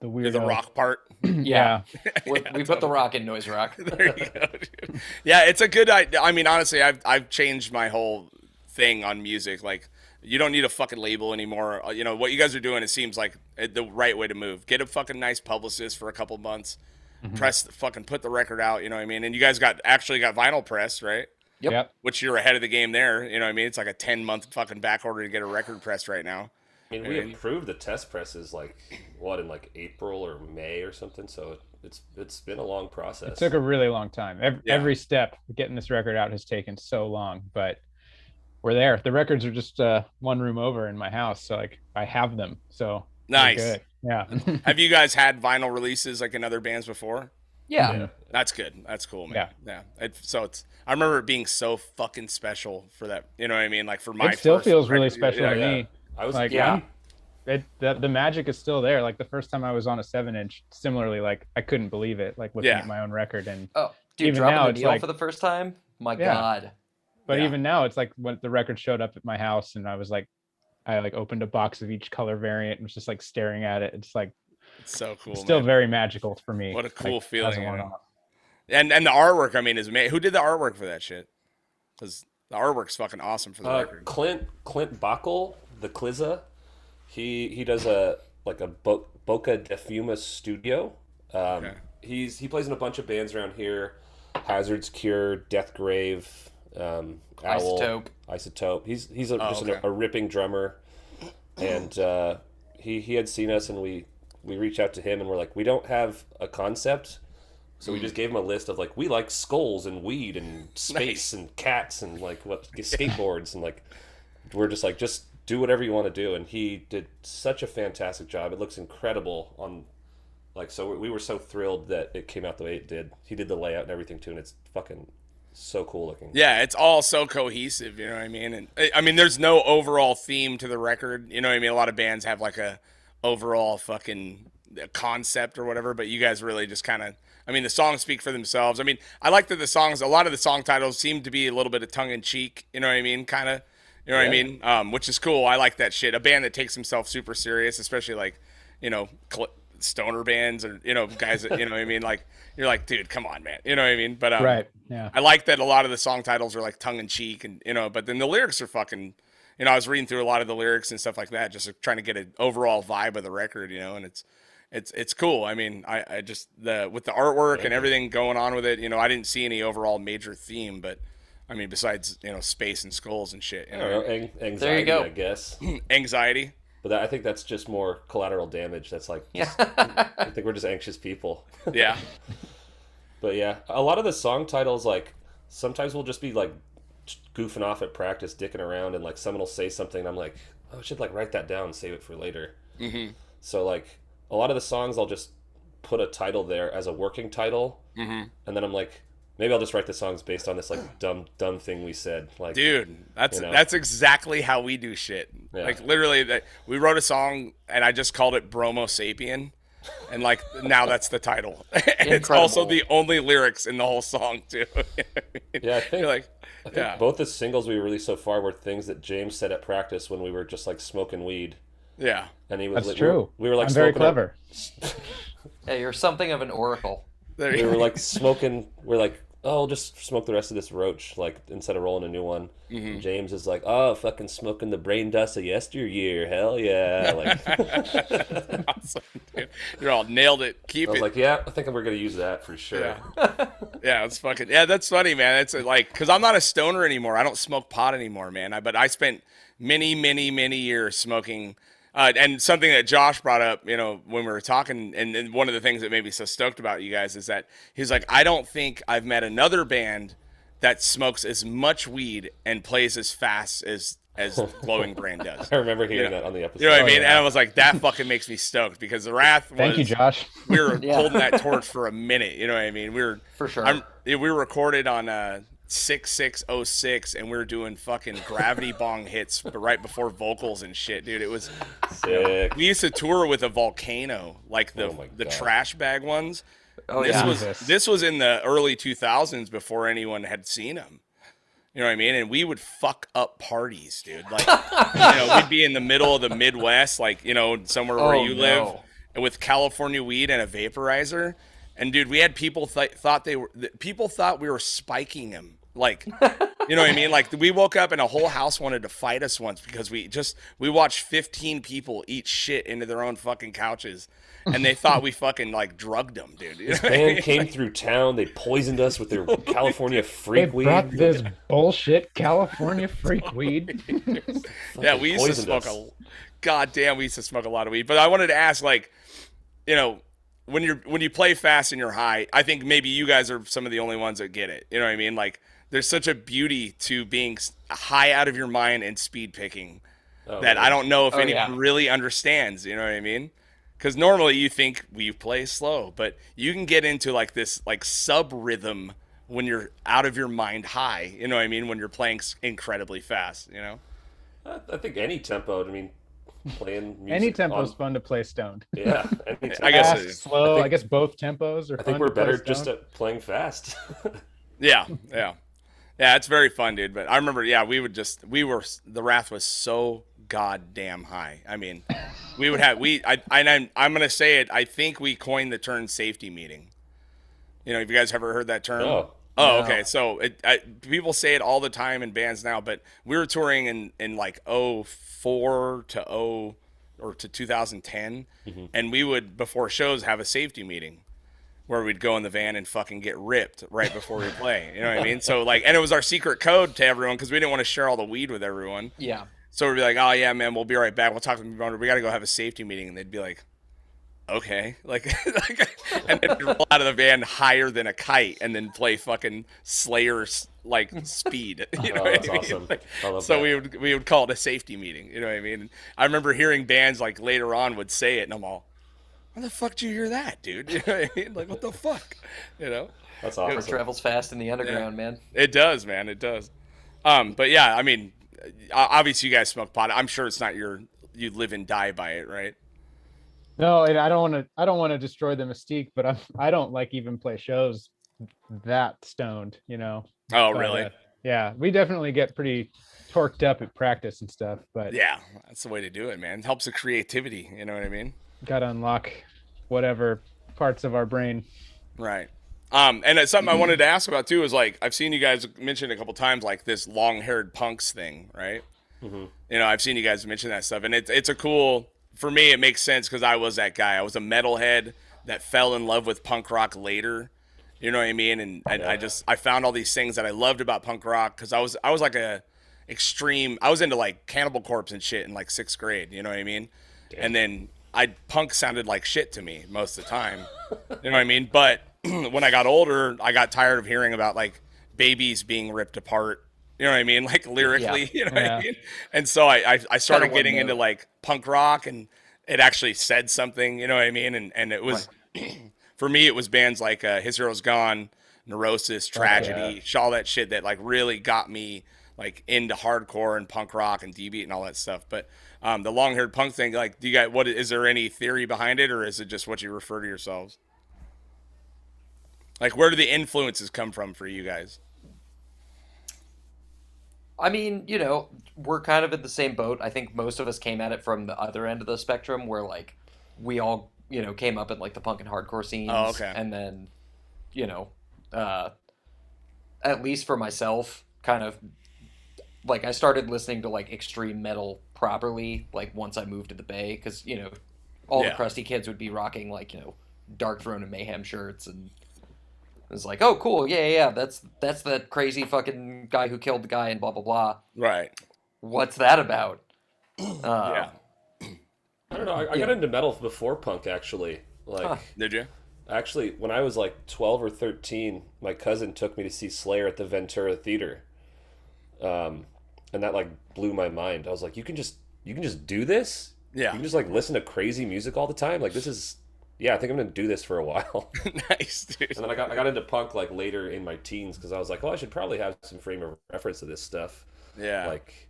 you're weirdo. the rock part. Yeah. We put the rock in noise rock. There you go, dude. Yeah, it's a good idea. I mean, honestly, I've changed my whole thing on music. Like, you don't need a fucking label anymore. You know what you guys are doing? It seems like the right way to move. Get a fucking nice publicist for a couple months. Put the record out. You know what I mean? And you guys actually got vinyl pressed, right? Yep. Which you're ahead of the game there. You know what I mean? It's like a 10-month fucking back order to get a record pressed right now. I mean, we approved the test presses in like April or May or something. So It's been a long process. It took a really long time. Every step getting this record out has taken so long, but we're there. The records are just one room over in my house, so like I have them. So nice. Good. Yeah. Have you guys had vinyl releases like in other bands before? Yeah. That's good. That's cool, man. Yeah. I remember it being so fucking special for that. You know what I mean? Like for my it still first feels really record. special to me. I was like, the magic is still there. Like the first time I was on a 7-inch, similarly, like I couldn't believe it. Like looking at my own record, and dude, even dropping now the it's needle like, for the first time. My God. But even now, it's like when the record showed up at my house, and I was like, I like opened a box of each color variant and was just like staring at it. It's like, it's so cool. It's still man. very magical for me. What a cool like, feeling. And the artwork, I mean, is amazing. Who did the artwork for that shit? Because the artwork's fucking awesome for the record. Clint Bockel, the Clizza. He does a Boca de Fuma studio. He plays in a bunch of bands around here. Hazard's Cure, Death Grave, Owl, Isotope. He's a ripping drummer, and he had seen us, and we reached out to him, and we're like, we don't have a concept, so we just gave him a list of like, we like skulls and weed and space and cats and like skateboards, and like we're just like, just do whatever you want to do, and he did such a fantastic job. It looks incredible on. Like, so we were so thrilled that it came out the way it did. He did the layout and everything too, and it's fucking so cool looking. Yeah, it's all so cohesive, you know what I mean? And I mean, there's no overall theme to the record, you know what I mean? A lot of bands have like a overall fucking concept or whatever, but you guys really just kind of, I mean, the songs speak for themselves. I mean, I like that a lot of the song titles seem to be a little bit of tongue in cheek, you know what I mean? Kind of, you know what I mean? Which is cool. I like that shit. A band that takes himself super serious, especially like, you know, stoner bands, or you know, guys that, you know what I mean, like you're like, dude, come on, man, you know what I mean? But right, yeah, I like that a lot of the song titles are like tongue in cheek, and you know, but then the lyrics are fucking, you know, I was reading through a lot of the lyrics and stuff like that, just trying to get an overall vibe of the record, you know, and it's cool. I mean, I just with the artwork and everything going on with it, you know, I didn't see any overall major theme, but I mean, besides, you know, space and skulls and shit, you know? Anxiety, there you go. I guess. Anxiety. But I think that's just more collateral damage. That's like, I think we're just anxious people. Yeah. But yeah, a lot of the song titles, like, sometimes we'll just be like goofing off at practice, dicking around, and like someone will say something, and I'm like, oh, I should like write that down and save it for later. Mm-hmm. So like, a lot of the songs, I'll just put a title there as a working title, and then I'm like, maybe I'll just write the songs based on this like dumb thing we said. Like, dude, that's exactly how we do shit. Yeah. Like literally, we wrote a song and I just called it Bromo Sapien, and like now that's the title. And it's also the only lyrics in the whole song too. Yeah, I think both the singles we released so far were things that James said at practice when we were just like smoking weed. Yeah, and he was. That's true. We were like, I'm very clever. Yeah, you're something of an oracle. We were like smoking. We're like, oh, I'll just smoke the rest of this roach, like, instead of rolling a new one. Mm-hmm. James is like, oh, fucking smoking the brain dust of yesteryear. Hell yeah. Like, awesome, dude. You're all nailed it. Keep it. I was like, yeah, I think we're going to use that for sure. Yeah, it's fucking, that's funny, man. It's like, because I'm not a stoner anymore. I don't smoke pot anymore, man. But I spent many years smoking. And something that Josh brought up, you know, when we were talking, and one of the things that made me so stoked about you guys is that he's like, I don't think I've met another band that smokes as much weed and plays as fast as Glowing Brain does. I remember hearing that on the episode. You know what I mean? And I was like, that fucking makes me stoked, because the Wrath was... Thank you, Josh. We were holding that torch for a minute, you know what I mean? We were... For sure. We recorded on 6606, and we were doing fucking gravity bong hits right before vocals and shit, dude. It was sick. We used to tour with a Volcano, like the trash bag ones. Oh, this was in the early 2000s, before anyone had seen them. You know what I mean? And we would fuck up parties, dude. Like, you know, we'd be in the middle of the Midwest, like, you know, somewhere where you live, and with California weed and a vaporizer. And dude, we had people thought we were spiking him. Like, you know what I mean? Like, we woke up and a whole house wanted to fight us once because we watched 15 people eat shit into their own fucking couches, and they thought we fucking like drugged them, dude. You this band came through town. They poisoned us with their California freak weed. They brought this bullshit California freak weed. Yeah, we used to smoke we used to smoke a lot of weed. But I wanted to ask, like, you know, when you play fast and you're high, I think maybe you guys are some of the only ones that get it. You know what I mean? Like there's such a beauty to being high out of your mind and speed picking that I don't know if anyone really understands. You know what I mean? Because normally you think you play slow, but you can get into like this like sub rhythm when you're out of your mind high. You know what I mean? When you're playing incredibly fast. You know? I think any tempo. I mean, playing music any tempo is fun to play stoned. Yeah, any tempo. I guess fast, it is. slow. I guess both tempos are. I think fun we're to play better stoned. just at playing fast. Yeah. It's very fun, dude. But I remember, the Wrath was so goddamn high. I mean, I'm gonna say it. I think we coined the term safety meeting. You know, have you guys ever heard that term? No. Okay. So people say it all the time in bands now, but we were touring in like 04 to 2010, and we would before shows have a safety meeting where we'd go in the van and fucking get ripped right before we play. You know what I mean? So like, and it was our secret code to everyone because we didn't want to share all the weed with everyone. Yeah. So we'd be like, oh yeah, man, we'll be right back. We'll talk to the owner. We got to go have a safety meeting. And they'd be like, okay. Like, and then roll out of the van higher than a kite and then play fucking Slayer's like speed. You know what I mean? Awesome. Like, I love so that. we would call it a safety meeting. You know what I mean? And I remember hearing bands like later on would say it and I'm all, how the fuck do you hear that, dude? You know what I mean? Like, what the fuck? You know? That's It awesome. travels fast in the underground, man. It does, man. It does. But yeah, I mean, obviously you guys smoke pot. I'm sure it's not you live and die by it, right? No, and I don't want to destroy the mystique, but I don't like even play shows that stoned, you know. Oh, But, really? yeah, we definitely get pretty torqued up at practice and stuff, but Yeah, that's the way to do it, man. It helps the creativity. You know what I mean? got to unlock whatever parts of our brain. Right. And it's something I wanted to ask about too is like I've seen you guys mention a couple times like this long-haired punks thing, right? You know, I've seen you guys mention that stuff, and it's a cool. For me, it makes sense because I was that guy. I was a metalhead that fell in love with punk rock later. You know what I mean? And I found all these things that I loved about punk rock because I was like I was into like Cannibal Corpse and shit in like 6th grade. You know what I mean? Damn. And then punk sounded like shit to me most of the time. You know what I mean? But when I got older, I got tired of hearing about like babies being ripped apart. You know what I mean? Like lyrically, you know what I mean? And so I started getting into like punk rock, and it actually said something, you know what I mean? And it was, for me, it was bands like His Hero's Gone, Neurosis, Tragedy, all that shit that like really got me like into hardcore and punk rock and D-beat and all that stuff. But the long-haired punk thing, like, do you guys, is there any theory behind it, or is it just what you refer to yourselves? Like, where do the influences come from for you guys? I mean, you know, we're kind of in the same boat. I think most of us came at it from the other end of the spectrum where, like, we all, you know, came up in, like, the punk and hardcore scenes. Oh, okay. And then, you know, at least for myself, kind of, like, I started listening to, like, extreme metal properly, like, once I moved to the Bay. Because, you know, all the crusty kids would be rocking, like, you know, Dark Throne and Mayhem shirts, and it was like, oh, cool, yeah, that's that crazy fucking guy who killed the guy and blah blah blah. Right. What's that about? Yeah. I don't know. I got into metal before punk, actually. Like, Did you? actually, when I was like 12 or 13, my cousin took me to see Slayer at the Ventura Theater, and that like blew my mind. I was like, you can just do this? Yeah. You can just like listen to crazy music all the time. Like, this is. Yeah, I think I'm gonna do this for a while. Nice, dude. And then I got into punk like later in my teens because I was like, well, I should probably have some frame of reference to this stuff. Yeah. Like,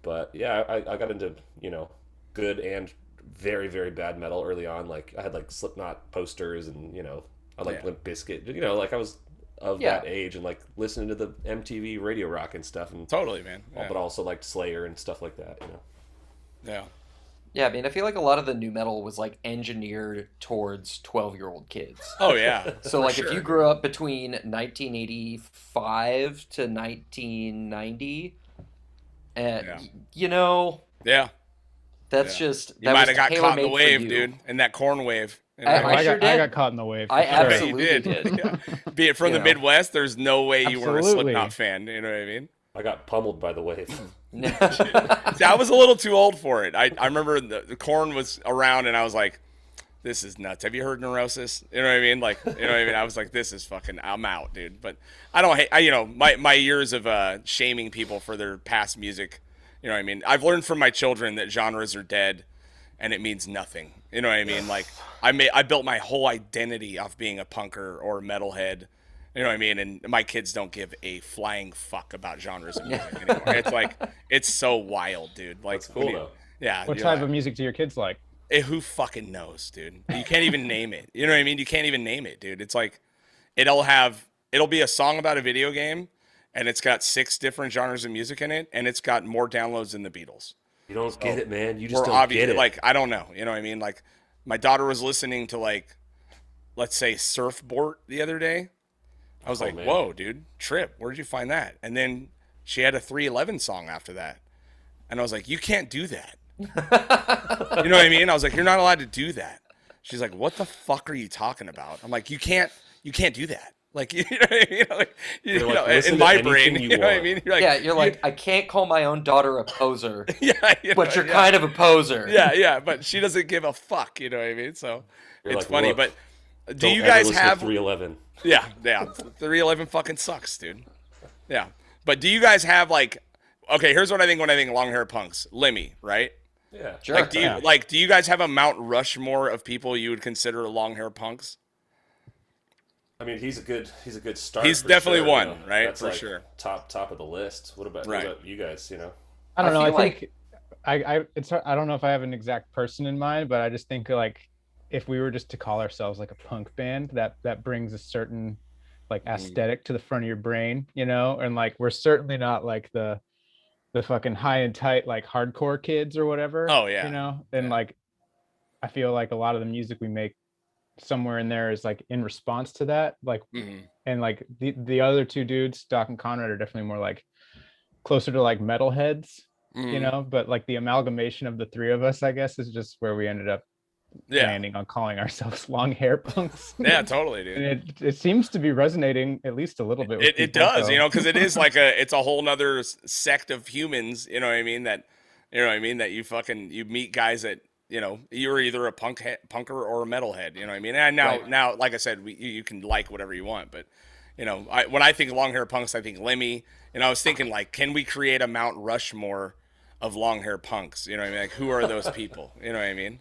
but yeah, I got into, you know, good and very, very bad metal early on. Like, I had like Slipknot posters, and, you know, I like Limp Bizkit. You know, like I was of that age and like listening to the MTV Radio Rock and stuff, and Totally, man. Yeah. but also like Slayer and stuff like that. You know. Yeah. Yeah, I mean, I feel like a lot of the new metal was like engineered towards 12-year-old kids. Oh yeah. So like if you grew up between 1985 to 1990, you know, that's just you might have got caught in the wave, dude, in that corn wave. I got caught in the wave. I sure. absolutely did. Yeah. Be it from the Midwest, there's no way you weren't a Slipknot fan. You know what I mean? I got pummeled by the wave. See, I was a little too old for it. I remember the corn was around, and I was like, this is nuts. Have you heard Neurosis? You know what I mean? Like, you know what I mean? I was like, this is fucking, I'm out, dude. But I don't hate, my years of shaming people for their past music, you know what I mean? I've learned from my children that genres are dead and it means nothing. You know what I mean? Like, I built my whole identity off being a punker or a metalhead. You know what I mean? And my kids don't give a flying fuck about genres of music anymore. It's like, it's so wild, dude. Like, That's cool, though. Yeah. What type of music do your kids like? Who fucking knows, dude? You can't even name it. You know what I mean? You can't even name it, dude. It's like, it'll be a song about a video game, and it's got 6 different genres of music in it, and it's got more downloads than the Beatles. You don't get it, man. You just don't get it. Like, I don't know. You know what I mean? Like, my daughter was listening to, like, let's say Surfboard the other day. I was like, man. whoa, dude, Trip, where'd you find that? And then she had a 311 song after that. And I was like, you can't do that. You know what I mean? I was like, you're not allowed to do that. She's like, what the fuck are you talking about? I'm like, you can't do that. Like, you know what I mean? Like, listen in to my anything brain, you you know what I want. mean? You're like, Yeah, you're like, I can't call my own daughter a poser, yeah, but you're kind of a poser. yeah, but she doesn't give a fuck, you know what I mean? So You're it's like, funny, look, but do Don't you ever guys listen to have 311? Yeah, 311 fucking sucks, dude. Yeah. But do you guys have like okay, here's what I think when I think long hair punks. Lemmy, right? Yeah. Sure. Like do you guys have a Mount Rushmore of people you would consider long hair punks? I mean, he's a good start. He's for definitely sure, one, you know. right? That's For like sure. Top of the list. What about you guys? You know, I don't know. I feel think I don't know if I have an exact person in mind, but I just think like if we were just to call ourselves like a punk band, that brings a certain like aesthetic to the front of your brain, you know, and like we're certainly not like the fucking high and tight like hardcore kids or whatever. Oh, yeah. You know, and like I feel like a lot of the music we make somewhere in there is like in response to that, like and like the other 2 dudes, Doc and Conrad, are definitely more like closer to like metalheads, you know, but like the amalgamation of the 3 of us, I guess, is just where we ended up landing on calling ourselves long hair punks. Yeah, totally, dude. And it seams to be resonating at least a little bit with It people, does, so. you know, because it is like it's a whole nother sect of humans, you know what I mean, that you meet guys that, you know, you're either a punker or a metalhead, you know what I mean? And now like I said, you can like whatever you want, but you know, when I think long hair punks, I think Lemmy, and I was thinking like, can we create a Mount Rushmore of long hair punks? You know what I mean? Like, who are those people? You know what I mean?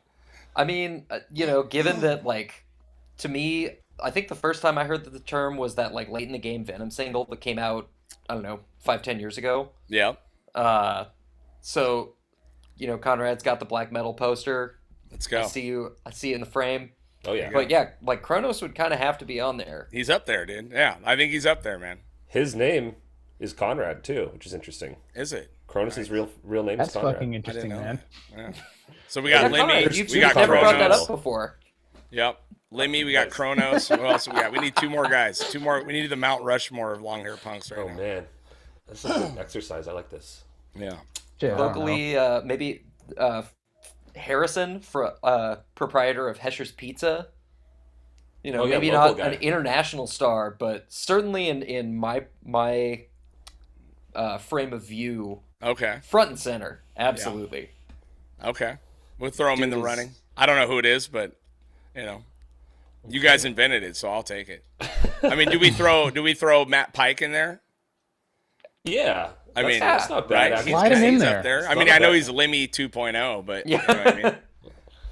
I mean, you know, given that, like, to me, I think the first time I heard the term was that, like, Late in the Game Venom single that came out, I don't know, 5-10 years ago. Yeah. So, you know, Conrad's got the black metal poster. Let's go. I see you in the frame. Oh yeah. But yeah, like Kronos would kind of have to be on there. He's up there, dude. Yeah, I think he's up there, man. His name is Conrad too, which is interesting. Is it? Cronus's real name That's is Conrad. fucking interesting, man. Yeah. So we got Lemmy. Conrad, We you've got never brought that Kronos. up before. Yep. Lemmy. We got Kronos. What else we got? We need 2 more guys. 2 more. We need the Mount Rushmore of long hair punks right Oh now. man, that's a good exercise. I like this. Yeah. Shit, I don't know. Locally, maybe Harrison, proprietor of Hesher's Pizza. You know, Oh, yeah, maybe local not guy. an international star, but certainly in my frame of view, Okay. front and center. Absolutely. Okay. We'll throw him in the Dude is- running. I don't know who it is, but you know, you guys invented it, so I'll take it. I mean, do we throw Matt Pike in there? Yeah, I mean, that's not right? bad. Actually. Slide him in He's there. up there. It's I mean, not I know bad. he's Lemmy 2.0, but Yeah. you know what I mean.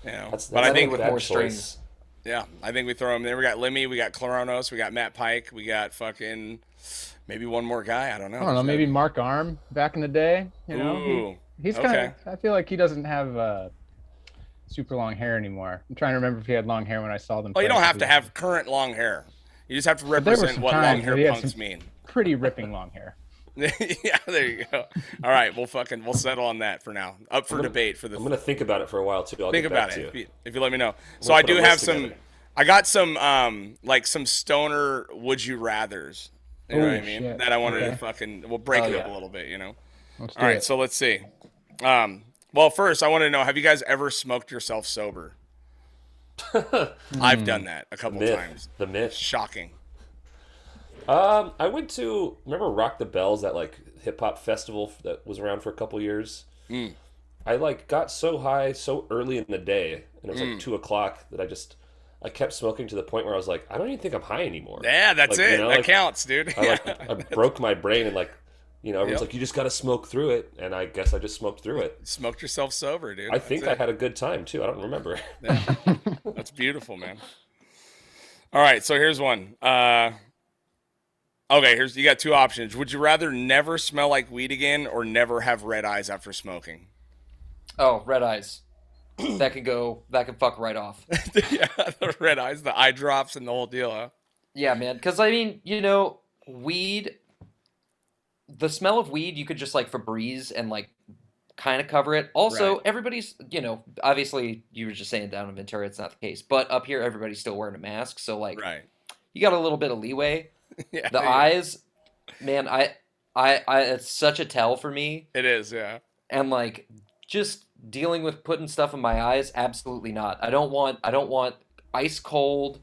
You know, but I think with bad more choice. strings. yeah, I think we throw him there. We got Lemmy, we got Kronos, we got Matt Pike, we got fucking maybe one more guy. I don't know. I don't know, maybe Mark Arm back in the day. You know, Ooh, he's kind okay. of. I feel like he doesn't have super long hair anymore. I'm trying to remember if he had long hair when I saw them. Well, you play, don't have 'cause to he- have current long hair. You just have to But there were represent some what long times hair where he had punks some mean. pretty ripping long hair. Yeah, there you go. All right, we'll settle on that for now. Up for debate for the. I'm gonna think about it for a while too. I'll Think get back about to it you. if you let me know. So We'll I put a do have list some. together. I got some like some stoner would you rather's. You know Oh, what I mean? shit. That I wanted to Okay. fucking. We'll break Oh, it up yeah. a little bit, you know. Let's do All right, it. so let's see. Well, first I want to know: have you guys ever smoked yourself sober? I've done that a couple times. The myth. Shocking. I went to remember Rock the Bells, that like hip hop festival that was around for a couple years. I like got so high so early in the day, and it was like 2 o'clock that I kept smoking to the point where I was like, I don't even think I'm high anymore. Yeah, that's Like, it. you know, That like, counts, dude. I broke my brain and like, everyone's Yep. like, you just got to smoke through it, and I guess I just smoked through it. Smoked yourself sober, dude. I think I had a good time too. I don't remember. Yeah. That's beautiful, man. All right, so here's one. Okay, you got two options. Would you rather never smell like weed again or never have red eyes after smoking? Oh, red eyes. That can fuck right off. Yeah, the red eyes, the eye drops, and the whole deal, huh? Yeah, man. Because, I mean, weed, the smell of weed, you could just, like, Febreze and, like, kind of cover it. Also, Right. everybody's, obviously, you were just saying down in Ventura, it's not the case. But up here, everybody's still wearing a mask. So, like, Right. you got a little bit of leeway. Yeah. The eyes, man, I, it's such a tell for me. It is, yeah. And, like, just dealing with putting stuff in my eyes, absolutely not. I don't want ice cold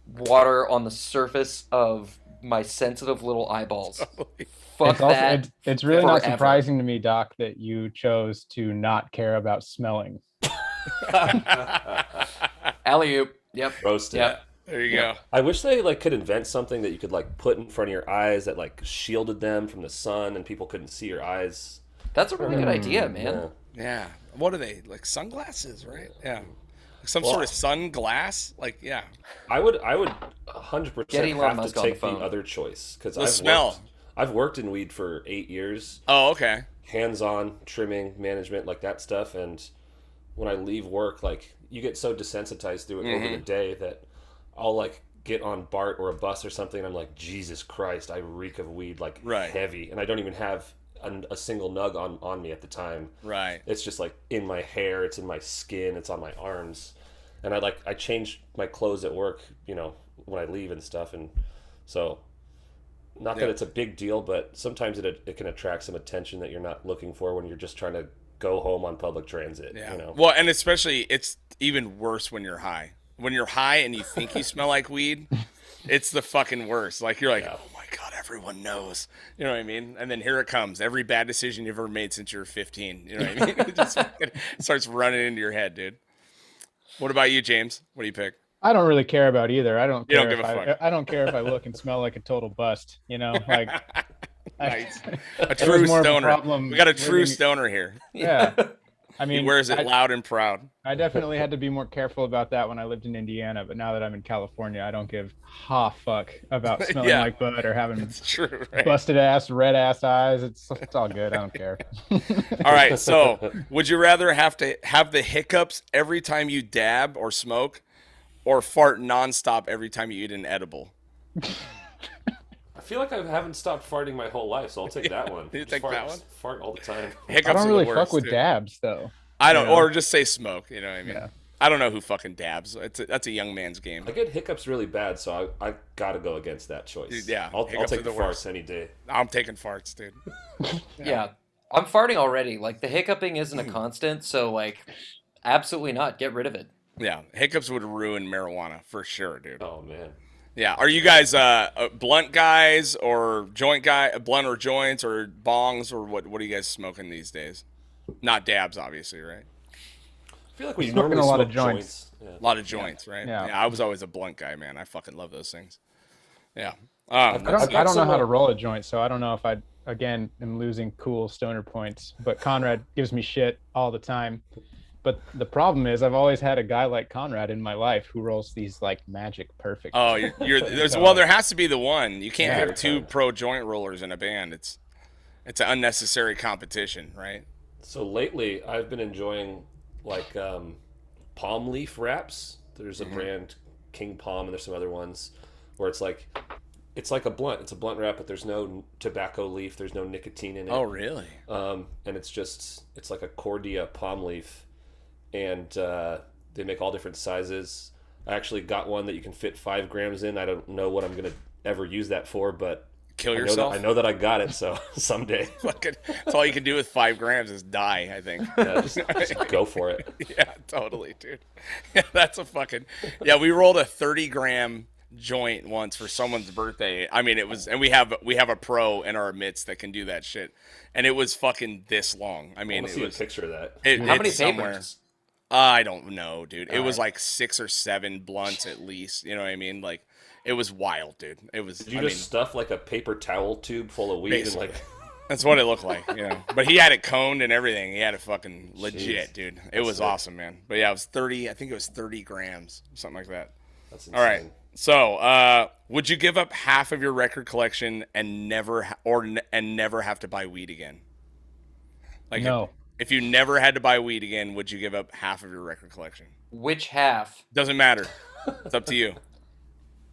water on the surface of my sensitive little eyeballs. Fuck that. It's really not forever. surprising to me, Doc, that you chose to not care about smelling. Alley-oop. Yep. Roasted. Yep. There you go. I wish they like could invent something that you could like put in front of your eyes that like shielded them from the sun and people couldn't see your eyes. That's a really good idea, man. Yeah. Yeah. What are they? Like sunglasses, right? Yeah. Like some sort of sunglass? Like, yeah. I would Get 100% Elon have to Musk on the take the phone. other choice because The smell. I've worked in weed for 8 years, Oh, okay. hands-on trimming, management, like that stuff. And when I leave work, like you get so desensitized through it over the day that I'll like get on BART or a bus or something. And I'm like, Jesus Christ, I reek of weed like Right. heavy, and I don't even have a single nug on me at the time. Right. It's just like in my hair, it's in my skin, it's on my arms, and I change my clothes at work, when I leave and stuff, and so not that Yeah. it's a big deal, but sometimes it can attract some attention that you're not looking for when you're just trying to go home on public transit. Yeah. Well, and especially it's even worse when you're high. When you're high and you think you smell like weed, it's the fucking worst. Like you're like, oh my God, everyone knows. You know what I mean? And then here it comes. Every bad decision you've ever made since you were 15. You know what I mean? It just fucking starts running into your head, dude. What about you, James? What do you pick? I don't really care about either. I don't You care don't give a fuck. I don't care if I look and smell like a total bust. Like Nice. A It true was more of a stoner. problem We got a true living- stoner here. yeah. I He mean, wears it loud and proud. I definitely had to be more careful about that when I lived in Indiana, but now that I'm in California, I don't give a fuck about smelling Yeah. like bud or having It's true, right? busted ass, red ass eyes. It's all good. I don't care. All right, so would you rather have to have the hiccups every time you dab or smoke, or fart nonstop every time you eat an edible? I feel like I haven't stopped farting my whole life, so I'll take that one. You Just take fart, that one? Fart all the time. Hiccups I don't are really the worst, fuck with dude. dabs though. I don't, you know? or just say smoke. You know what I mean? Yeah. I don't know who fucking dabs. That's a young man's game. I get hiccups really bad, so I gotta go against that choice. Dude, yeah, I'll hiccups are take the the worst. farts any day. I'm taking farts, dude. Yeah. I'm farting already. Like, the hiccuping isn't a constant, so, like, absolutely not. Get rid of it. Yeah, hiccups would ruin marijuana for sure, dude. Oh man. Yeah, are you guys blunt guys or blunt or joints or bongs or what? What are you guys smoking these days? Not dabs, obviously, right? I feel like we Smoking normally a lot of smoke joints. Yeah. A lot of joints, right? Yeah. I was always a blunt guy, man. I fucking love those things. Yeah. I got don't know some, how to roll a joint, so I don't know if I again am losing cool stoner points. But Conrad gives me shit all the time. But the problem is, I've always had a guy like Conrad in my life who rolls these like magic perfect. Oh, there's So- well, there has to be the one. You can't Yeah. have two pro joint rollers in a band. It's an unnecessary competition, right? So lately, I've been enjoying like palm leaf wraps. There's a brand, King Palm, and there's some other ones where it's like a blunt. It's a blunt wrap, but there's no tobacco leaf. There's no nicotine in it. Oh, really? And it's like a Cordia palm leaf, and they make all different sizes. I actually got one that you can fit 5 grams in. I don't know what I'm gonna ever use that for, but Kill I yourself? know that I got it. So someday, Fucking, that's all you can do with 5 grams is die, I think. yeah, just go for it. Yeah, totally, dude. Yeah, that's a fucking. Yeah, we rolled a 30-gram joint once for someone's birthday. I mean, it was, and we have a pro in our midst that can do that shit, and it was fucking this long. I mean, I want to see a picture of that. How many it's somewhere. papers? I don't know, dude. It All was right. like 6 or 7 blunts at least. You know what I mean? Like, it was wild, dude. It was. Did you I just mean, stuff like a paper towel tube full of weed Basically. and like? that's what it looked like, you know. But he had it coned and everything. He had it fucking legit, Jeez. dude. It That's was sick. awesome, man. But yeah, it was 30. I think it was 30 grams, something like that. That's insane. All right. So, would you give up half of your record collection and never have to buy weed again? Like, No. if you never had to buy weed again, would you give up half of your record collection? Which half? Doesn't matter. It's up to you.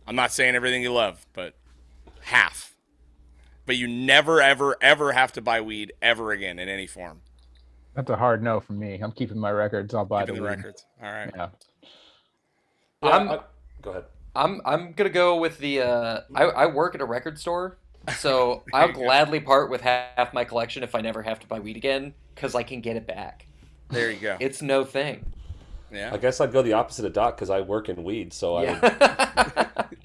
I'm not saying everything you love, but half. But you never, ever, ever have to buy weed ever again in any form. That's a hard no for me. I'm keeping my records. I'll buy Keeping the weed. records. All right. Yeah. Go ahead. I'm gonna go with the. I work at a record store, so I'll gladly part with half my collection if I never have to buy weed again, because I can get it back. There you go. It's no thing. Yeah. I guess I'd go the opposite of Doc because I work in weed, so Yeah.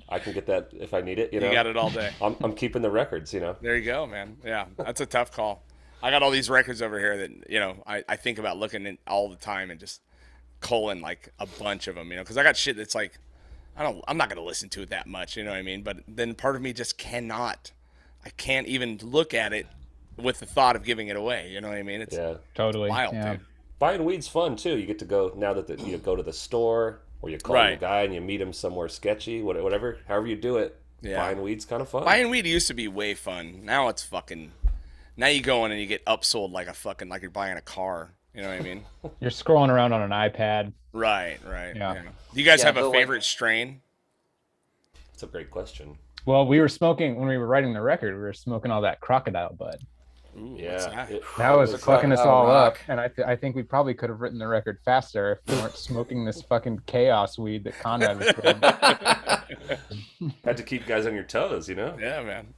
I can get that if I need it. You know, You got it all day. I'm keeping the records. You know, There you go, man. Yeah, that's a tough call. I got all these records over here that, you know, I think about looking at all the time and just culling like a bunch of them, you know, because I got shit that's like, I'm not going to listen to it that much, you know what I mean? But then part of me just cannot. I can't even look at it with the thought of giving it away, you know what I mean? It's yeah. Totally. wild, Yeah. dude. Buying weed's fun too. You get to go now that you go to the store or you call Right. the guy and you meet him somewhere sketchy, whatever, however you do it. Yeah. Buying weed's kind of fun. Buying weed used to be way fun. Now it's fucking. Now you go in and you get upsold like like you're buying a car. You know what I mean? You're scrolling around on an iPad. Right. Yeah. Do you guys Yeah, have a but, like- favorite strain? That's a great question. Well, we were smoking when we were writing the record. We were smoking all that crocodile bud. Ooh, Yeah, what's that? That was the fucking us crocodile all rock. up, and I think we probably could have written the record faster if we weren't smoking this fucking chaos weed that Conrad was doing. Had to keep guys on your toes, you know. Yeah, man.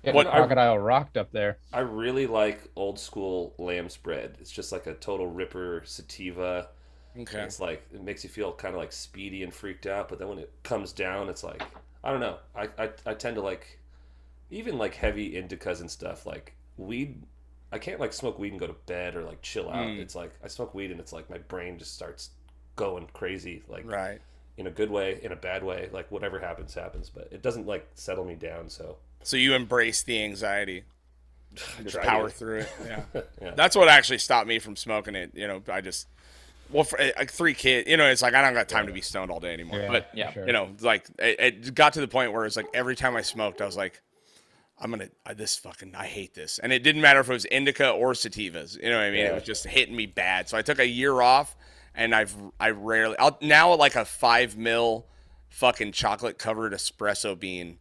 Yeah, What- crocodile rocked up there. I really like old school lamb spread. It's just like a total ripper sativa. Okay. It's like it makes you feel kind of like speedy and freaked out, but then when it comes down, it's like I don't know. I tend to like even like heavy indicas and stuff like weed. I can't like smoke weed and go to bed or like chill out. It's like I smoke weed and it's like my brain just starts going crazy, like Right. in a good way, in a bad way, like whatever happens, but it doesn't like settle me down. So So you embrace the anxiety, I just try power to. through it. Yeah. Yeah. That's what actually stopped me from smoking it. You know, I just, well, for like 3 kids, you know, it's like I don't got time to be stoned all day anymore. But Yeah. for sure. you know, like it got to the point where it's like every time I smoked, I was like, I hate this. And it didn't matter if it was indica or sativas. You know what I mean? It Yeah. was just hitting me bad. So I took a year off, and I'll now like a 5 mil fucking chocolate covered espresso bean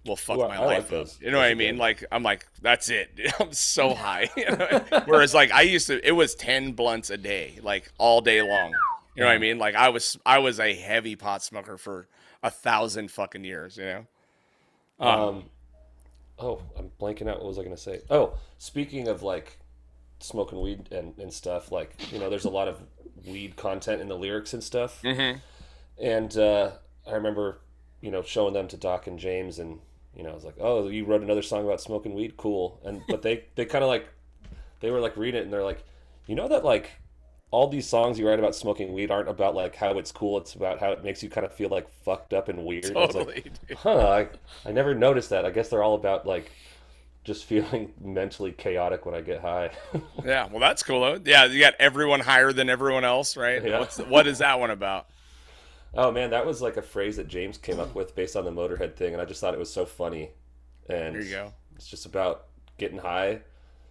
will fuck Ooh, my I like life up. those. You know what Those I are mean? good. Like I'm like, that's it. I'm so high. You know? Whereas like it was 10 blunts a day, like all day long. You know what I mean? Like I was a heavy pot smoker for 1,000 fucking years, you know? Oh, I'm blanking out. What was I going to say? Oh, speaking of like smoking weed and stuff, like, you know, there's a lot of weed content in the lyrics and stuff. Mm-hmm. And I remember, you know, showing them to Doc and James, and, you know, I was like, oh, you wrote another song about smoking weed? Cool. But they kind of like, they were like reading it and they're like, you know that like all these songs you write about smoking weed aren't about like how it's cool. It's about how it makes you kind of feel like fucked up and weird. I was like, Totally. Dude. huh, I never noticed that. I guess they're all about like just feeling mentally chaotic when I get high. Yeah, well, that's cool though. Yeah, you got everyone higher than everyone else, right? Yeah. What is that one about? Oh man, that was like a phrase that James came up with based on the Motorhead thing, and I just thought it was so funny. And There you go. it's just about getting high.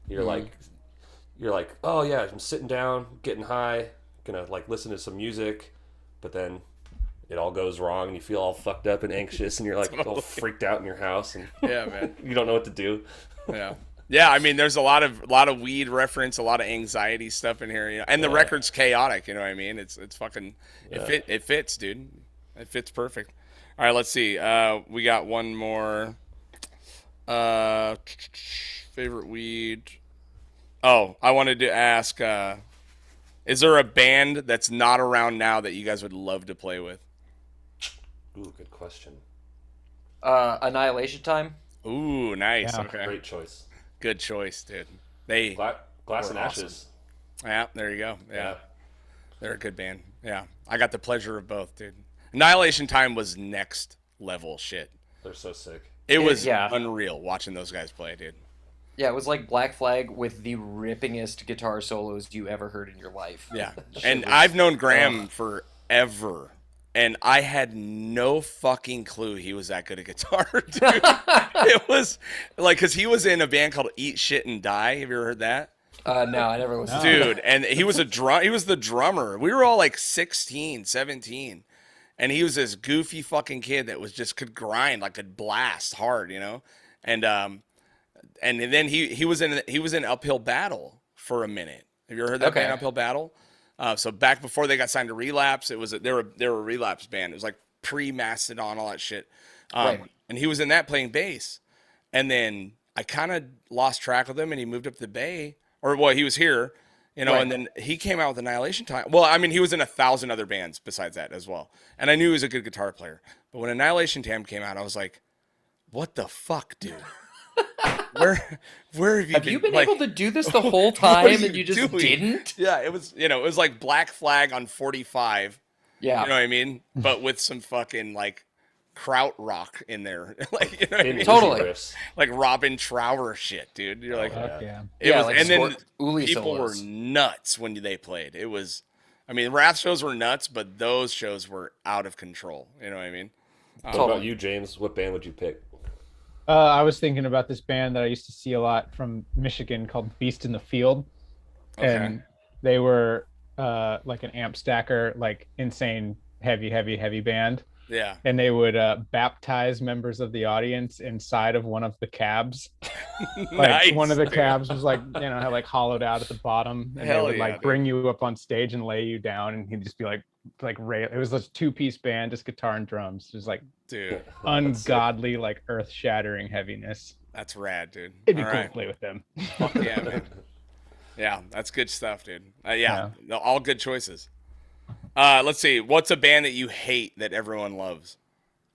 You're like, oh yeah, I'm sitting down, getting high, gonna like listen to some music, but then it all goes wrong and you feel all fucked up and anxious and you're like all Totally. freaked out in your house and Yeah, man. you don't know what to do. Yeah. Yeah, I mean, there's a lot of weed reference, a lot of anxiety stuff in here, you know, and the Yeah. record's chaotic. You know what I mean? It's fucking Yeah. it fits, dude. It fits perfect. All right, let's see. We got one more. Favorite weed. Oh, I wanted to ask. Is there a band that's not around now that you guys would love to play with? Ooh, good question. Annihilation Time. Ooh, nice. Yeah. Okay. Great choice. Good choice, dude. They Glass were and awesome. Ashes. Yeah, there you go. Yeah. Yeah. They're a good band. Yeah. I got the pleasure of both, dude. Annihilation Time was next level shit. They're so sick. It was Yeah. unreal watching those guys play, dude. Yeah, it was like Black Flag with the rippingest guitar solos you ever heard in your life. Yeah. And I've known Graham forever. And I had no fucking clue he was that good at guitar, dude. It was like, because he was in a band called Eat Shit and Die. Have you ever heard that? No, I never listened to it. Dude, and he was the drummer. We were all like 16, 17. And he was this goofy fucking kid that was just could grind, like could blast hard, you know? And then he was in Uphill Battle for a minute. Have you ever heard that Okay. band, Uphill Battle? So back before they got signed to Relapse, they were a Relapse band. It was like pre-Mastodon, all that shit. Right. And he was in that playing bass. And then I kind of lost track of him, and he moved up to the Bay, or well, he was here, you know. Right. And then he came out with Annihilation Time. Well, I mean, he was in 1,000 other bands besides that as well. And I knew he was a good guitar player. But when Annihilation Time came out, I was like, "What the fuck, dude? Where have you been? Have you been able to do this the whole what are time and you just doing?" didn't? Yeah, it was like Black Flag on 45. Yeah. You know what I mean? But with some fucking like kraut rock in there. Like, you know what I mean? Totally. Riffs. Like Robin Trower shit, dude. You're like, Fuck yeah. it was, like and then Uli people were solos. nuts when they played. It was, I mean, Wrath shows were nuts, but those shows were out of control. You know what I mean? What Totally. about you, James? What band would you pick? I was thinking about this band that I used to see a lot from Michigan called Beast in the Field. Okay. And they were like an amp stacker, like insane heavy band. Yeah. And they would baptize members of the audience inside of one of the cabs. Like Nice, one of the dude. cabs was like, you know, had like hollowed out at the bottom, and Hell they would yeah, like dude. bring you up on stage and lay you down, and he'd just be like it was this 2-piece band, just guitar and drums, just like Dude, ungodly, like earth-shattering heaviness. that's rad, dude. It'd be All cool right. to play with them. Fuck yeah, man. Yeah, that's good stuff, dude. Yeah, all good choices. Let's see. What's a band that you hate that everyone loves?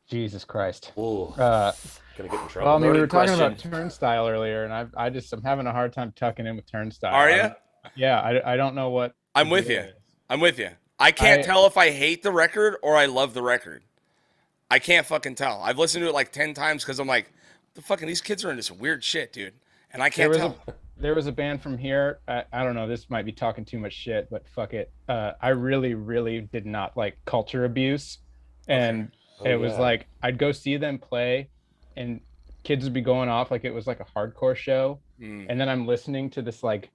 Jesus Christ. Ooh, Uh, gonna get in trouble. Well, I mean, we Loaded were talking about question. Turnstile earlier, and I'm having a hard time tucking in with Turnstile. Are you? Yeah, I don't know what. I'm with you. I'm with you. I can't tell if I hate the record or I love the record. I can't fucking tell. I've listened to it like 10 times because I'm like, these kids are in this weird shit, dude. And I can't tell. There was a band from here. I don't know. This might be talking too much shit, but fuck it. I really did not like Culture Abuse, and it was like I'd go see them play, and kids would be going off like it was like a hardcore show, and then I'm listening to this like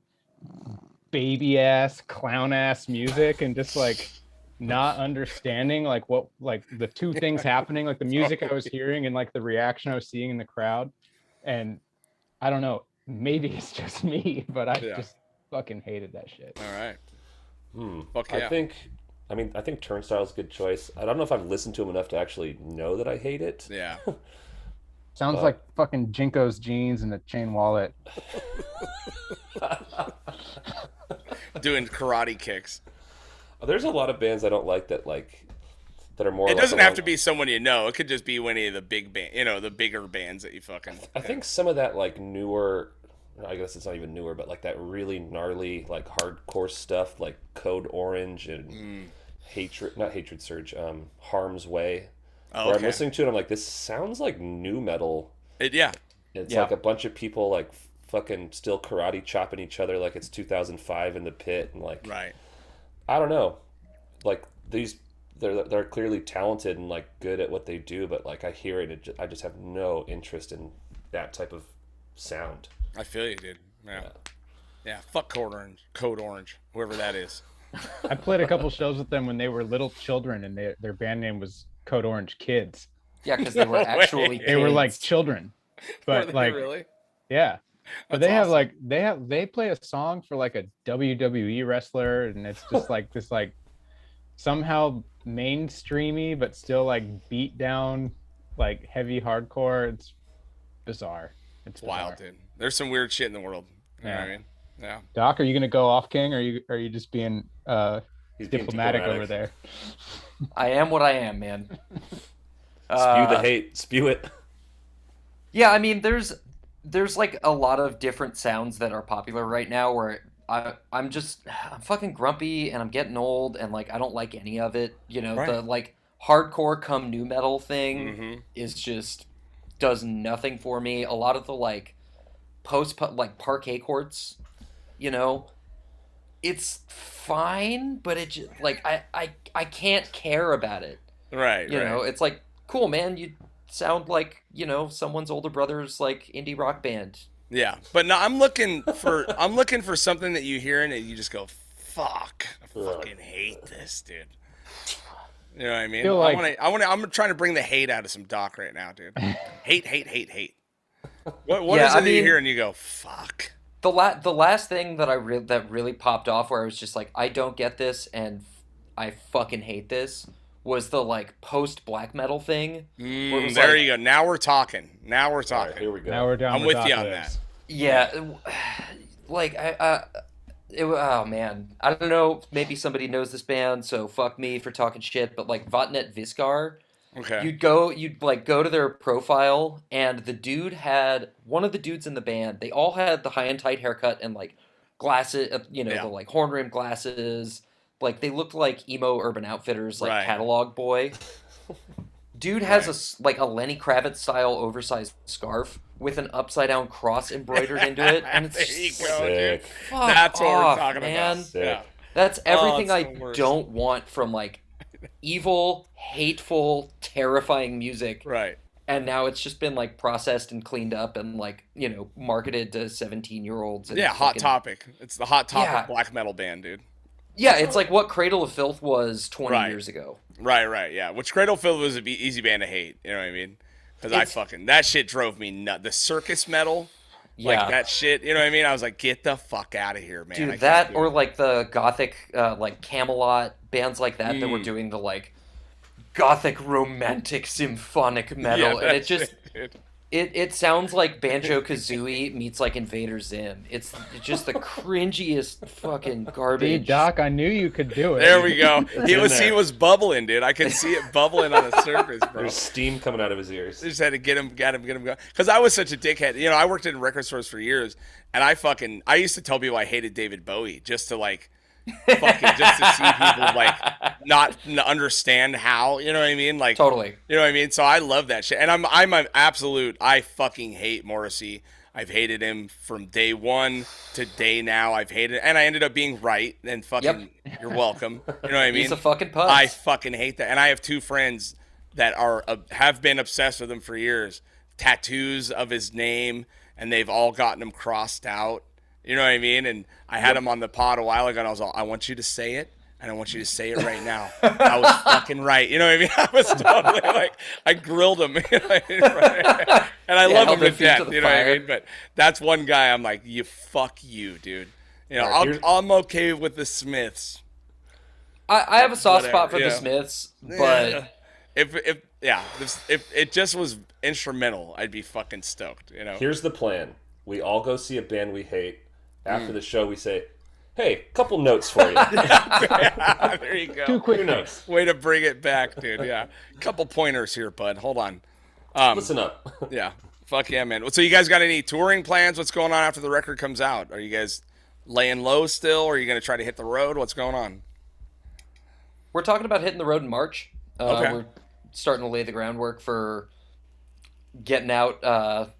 baby ass clown ass music and just like not understanding like what like the two things happening, like the music I was hearing and like the reaction I was seeing in the crowd. And I don't know, maybe it's just me, but I just fucking hated that shit. All right. Fuck I yeah. think Turnstile's a good choice. I don't know if I've listened to him enough to actually know that I hate it. Yeah. Sounds like fucking Jinko's jeans and a chain wallet. Doing karate kicks. There's a lot of bands I don't like that are more. It like doesn't have along- to be someone you know. It could just be any of the big band, the bigger bands that you fucking. I think some of that like newer, I guess it's not even newer, but like that really gnarly like hardcore stuff like Code Orange and not Hatred Surge, Harm's Way. Oh, Where I'm okay. listening to it, I'm like, this sounds like new metal. Yeah. It's Yeah. like a bunch of people like fucking still karate chopping each other like it's 2005 in the pit, and like Right. I don't know, like they're clearly talented and like good at what they do, but like I hear it, I just have no interest in that type of sound. I feel you, dude. Yeah. Fuck Code Orange, whoever that is. I played a couple shows with them when they were little children, and their band name was Code Orange Kids. Yeah, because they were No actually way. kids. They were like children, but Were they like really? yeah. But That's they have awesome. they play a song for like a WWE wrestler, and it's just like this like somehow mainstreamy but still like beat down like heavy hardcore. It's bizarre. It's Wild, bizarre. dude. There's some weird shit in the world. You know Yeah. what I mean? Yeah. Doc, are you gonna go off, King? Or are you just being He's being diplomatic over there? I am what I am, man. Spew the hate. Spew it. Yeah, I mean, there's like a lot of different sounds that are popular right now where I'm fucking grumpy and I'm getting old and like I don't like any of it. You know, Right. the like hardcore come new metal thing Mm-hmm. is just does nothing for me. A lot of the like like parquet courts, you know, it's fine, but it just like I can't care about it. Right. You right. know, it's like, cool, man, you sound like, you know, someone's older brother's like indie rock band. Yeah, but no, I'm looking for something that you hear and you just go, "Fuck, I fucking hate this, dude." You know what I mean? Feel like- I'm trying to bring the hate out of some Doc right now, dude. hate. What Yeah, is it I that you mean- hear and you go, "Fuck"? The last thing that that really popped off where I was just like, I don't get this and I fucking hate this was the like post black metal thing. where it was There like- you go. Now we're talking. All right, here we go. Now we're down. I'm with with you Doc on Lives. Yeah, like oh man, I don't know. Maybe somebody knows this band, so fuck me for talking shit. But like Vatnet Viskar, Okay. you'd like go to their profile, and one of the dudes in the band. They all had the high and tight haircut and like glasses, Yeah. the like horn rim glasses. Like they looked like emo Urban Outfitters, like Right. catalog boy. Dude has like a Lenny Kravitz style oversized scarf with an upside down cross embroidered into it, and it's There just you like, go, dude. Sick. fuck That's what off, we're talking man. about. Sick. Yeah. That's everything it's the I worst. don't want from like evil, hateful, terrifying music. Right. And now it's just been like processed and cleaned up and like, marketed to 17-year-olds. Yeah, Hot Topic. It's the Hot Topic Yeah. black metal band, dude. Yeah, it's like what Cradle of Filth was 20 Right. years ago. Right, yeah. Which Cradle Field was an easy band to hate, you know what I mean? Because that shit drove me nuts. The circus metal, Yeah. like that shit, you know what I mean? I was like, get the fuck out of here, man. I Dude, can't that do or it. like the gothic, like Camelot bands like that were doing the like gothic romantic symphonic metal, and it that's just dude. it sounds like Banjo Kazooie meets like Invader Zim. It's just the cringiest fucking See, garbage. Doc, I knew you could do it. There we go. He in was there. bubbling, dude. I could see it bubbling on the surface, bro. There's steam coming out of his ears. Just had to get him going. Because I was such a dickhead. You know, I worked in record stores for years, and I used to tell people I hated David Bowie just to like, just to see people like not understand how. You know what I mean? Like Totally. You know what I mean? So I love that shit, and I'm an absolute. I fucking hate Morrissey. I've hated him from day one to day now. I've hated, and I ended up being right. And fucking, You're welcome. You know what I mean? He's a fucking puss. I fucking hate that. And I have two friends that have been obsessed with him for years. Tattoos of his name, and they've all gotten him crossed out. You know what I mean? And I had him on the pod a while ago, and I was all, I want you to say it, and I want you to say it right now. I was fucking right. You know what I mean? I was totally like, I grilled him. You know what I mean? And I love held him to their feet to death. the You know what I fire. mean? But that's one guy I'm like, fuck you, dude. You know, All right, here's- I'm okay with the Smiths. I have a soft Whatever, spot for yeah. the Smiths, but If it just was instrumental, I'd be fucking stoked. You know. Here's the plan. We all go see a band we hate. After the show, we say, hey, couple notes for you. There you go. Two quick Your notes. notes. Way to bring it back, dude. Yeah. Couple pointers here, bud. Hold on. Listen up. Yeah. Fuck yeah, man. So you guys got any touring plans? What's going on after the record comes out? Are you guys laying low still, or are you going to try to hit the road? What's going on? we're talking about hitting the road in March. Okay. We're starting to lay the groundwork for getting out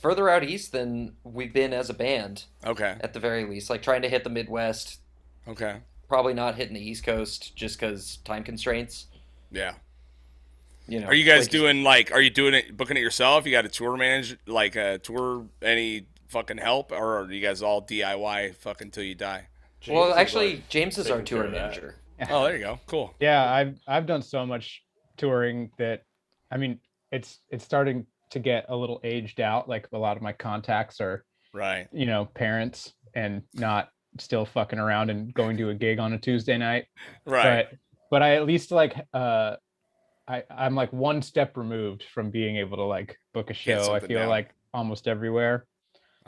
further out east than we've been as a band, Okay. at the very least. Like trying to hit the Midwest, Okay. probably not hitting the East Coast just because time constraints. Yeah. You know, Are you guys like, doing booking it yourself? You got a tour manager, like a tour, any fucking help, or are you guys all DIY fucking till you die? Well, James is, actually, like, James is our taking tour care of that. manager. Oh, there you go. Cool. Yeah, I've done so much touring that, I mean, it's starting to get a little aged out. Like a lot of my contacts are, Right. parents and not still fucking around and going to a gig on a Tuesday night. Right. But I at least like I'm like one step removed from being able to like book a show. I something feel down. like almost everywhere.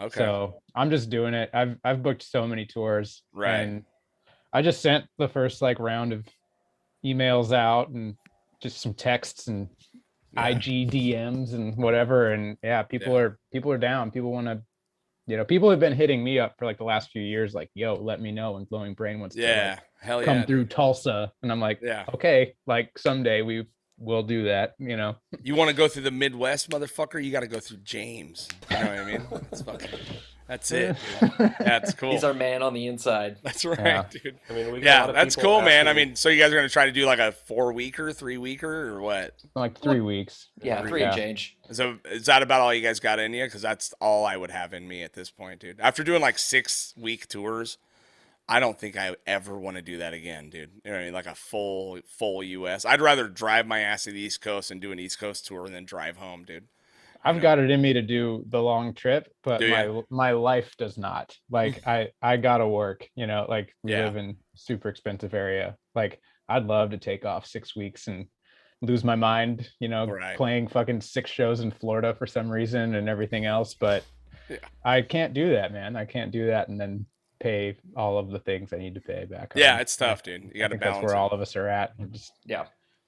Okay. So I'm just doing it. I've booked so many tours. Right. And I just sent the first like round of emails out and just some texts and IG DMs and whatever. And yeah, people are down. People want to, people have been hitting me up for like the last few years, like, yo, let me know when Glowing Brain wants to like, hell come yeah, through dude. Tulsa. And I'm like, okay, like someday we will do that, You want to go through the Midwest, motherfucker? You got to go through James. You know what I mean? That's it, dude. That's cool. He's our man on the inside. That's right, dude. I mean, we got a lot of that's people cool, man. I asking- mean, so you guys are going to try to do like a 4-weeker, 3-weeker, or what? like 3 weeks. Yeah, 3 and change. So is that about all you guys got in you? Because that's all I would have in me at this point, dude. After doing like 6-week tours, I don't think I ever want to do that again, dude. You know what I mean? Like a full US. I'd rather drive my ass to the East Coast and do an East Coast tour than drive home, dude. I've got it in me to do the long trip, but my life does not. Like I gotta work, like we live in super expensive area. Like I'd love to take off 6 weeks and lose my mind, playing fucking 6 shows in Florida for some reason and everything else. But I can't do that, man. I can't do that and then pay all of the things I need to pay back home. Yeah, it's tough, dude. You got to balance. That's where all of us are at. Just,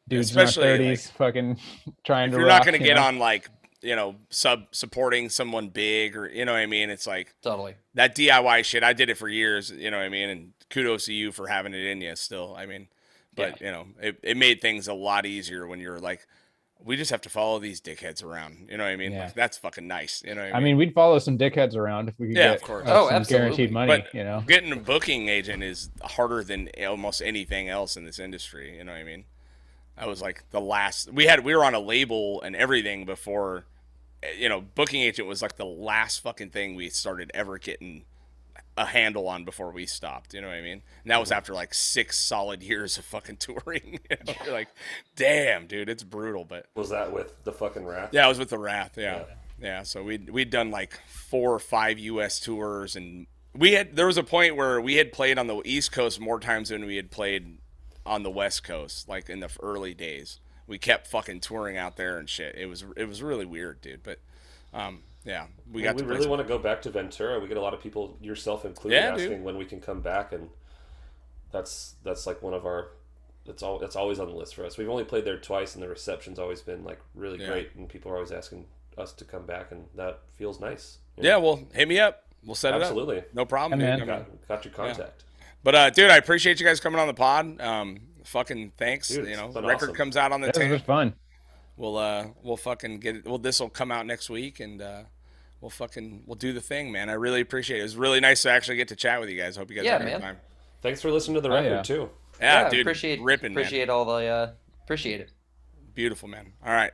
dudes especially in our 30s, like, fucking trying to. You're not going to get on like supporting someone big or you know what I mean. It's like totally that DIY shit. I did it for years. You know what I mean. And kudos to you for having it in you still. I mean, but it made things a lot easier when you're like, we just have to follow these dickheads around. You know what I mean? Like, that's fucking nice. You know what I mean? We'd follow some dickheads around if we could get of course. some guaranteed money, but getting a booking agent is harder than almost anything else in this industry. You know what I mean? That was like the last we were on a label and everything before, booking agent was like the last fucking thing we started ever getting a handle on before we stopped. You know what I mean? And that was after like 6 solid years of fucking touring. You're like, damn, dude, it's brutal. But was that with the fucking Wrath? Yeah, it was with the Wrath. Yeah. So we'd done like 4 or 5 U.S. tours, and there was a point where we had played on the East Coast more times than we had played on the West Coast, like in the early days. We kept fucking touring out there and shit. It was really weird, dude. But we really want to go back to Ventura. We get a lot of people, yourself included, asking when we can come back, and that's like one of our. That's always on the list for us. We've only played there twice, and the reception's always been like really great, and people are always asking us to come back, and that feels nice. Yeah, well, hit me up. We'll set it up. Absolutely, no problem. Dude. Got your contact. But dude, I appreciate you guys coming on the pod. Fucking thanks. Dude, record awesome. Comes out on the 10th. It was fun. We'll fucking get it. Well, this will come out next week, and we'll do the thing, man. I really appreciate it. It was really nice to actually get to chat with you guys. Hope you guys had a good time. Thanks for listening to the record too. Yeah, dude. Appreciate ripping, appreciate man. all the appreciate it. Beautiful, man. All right.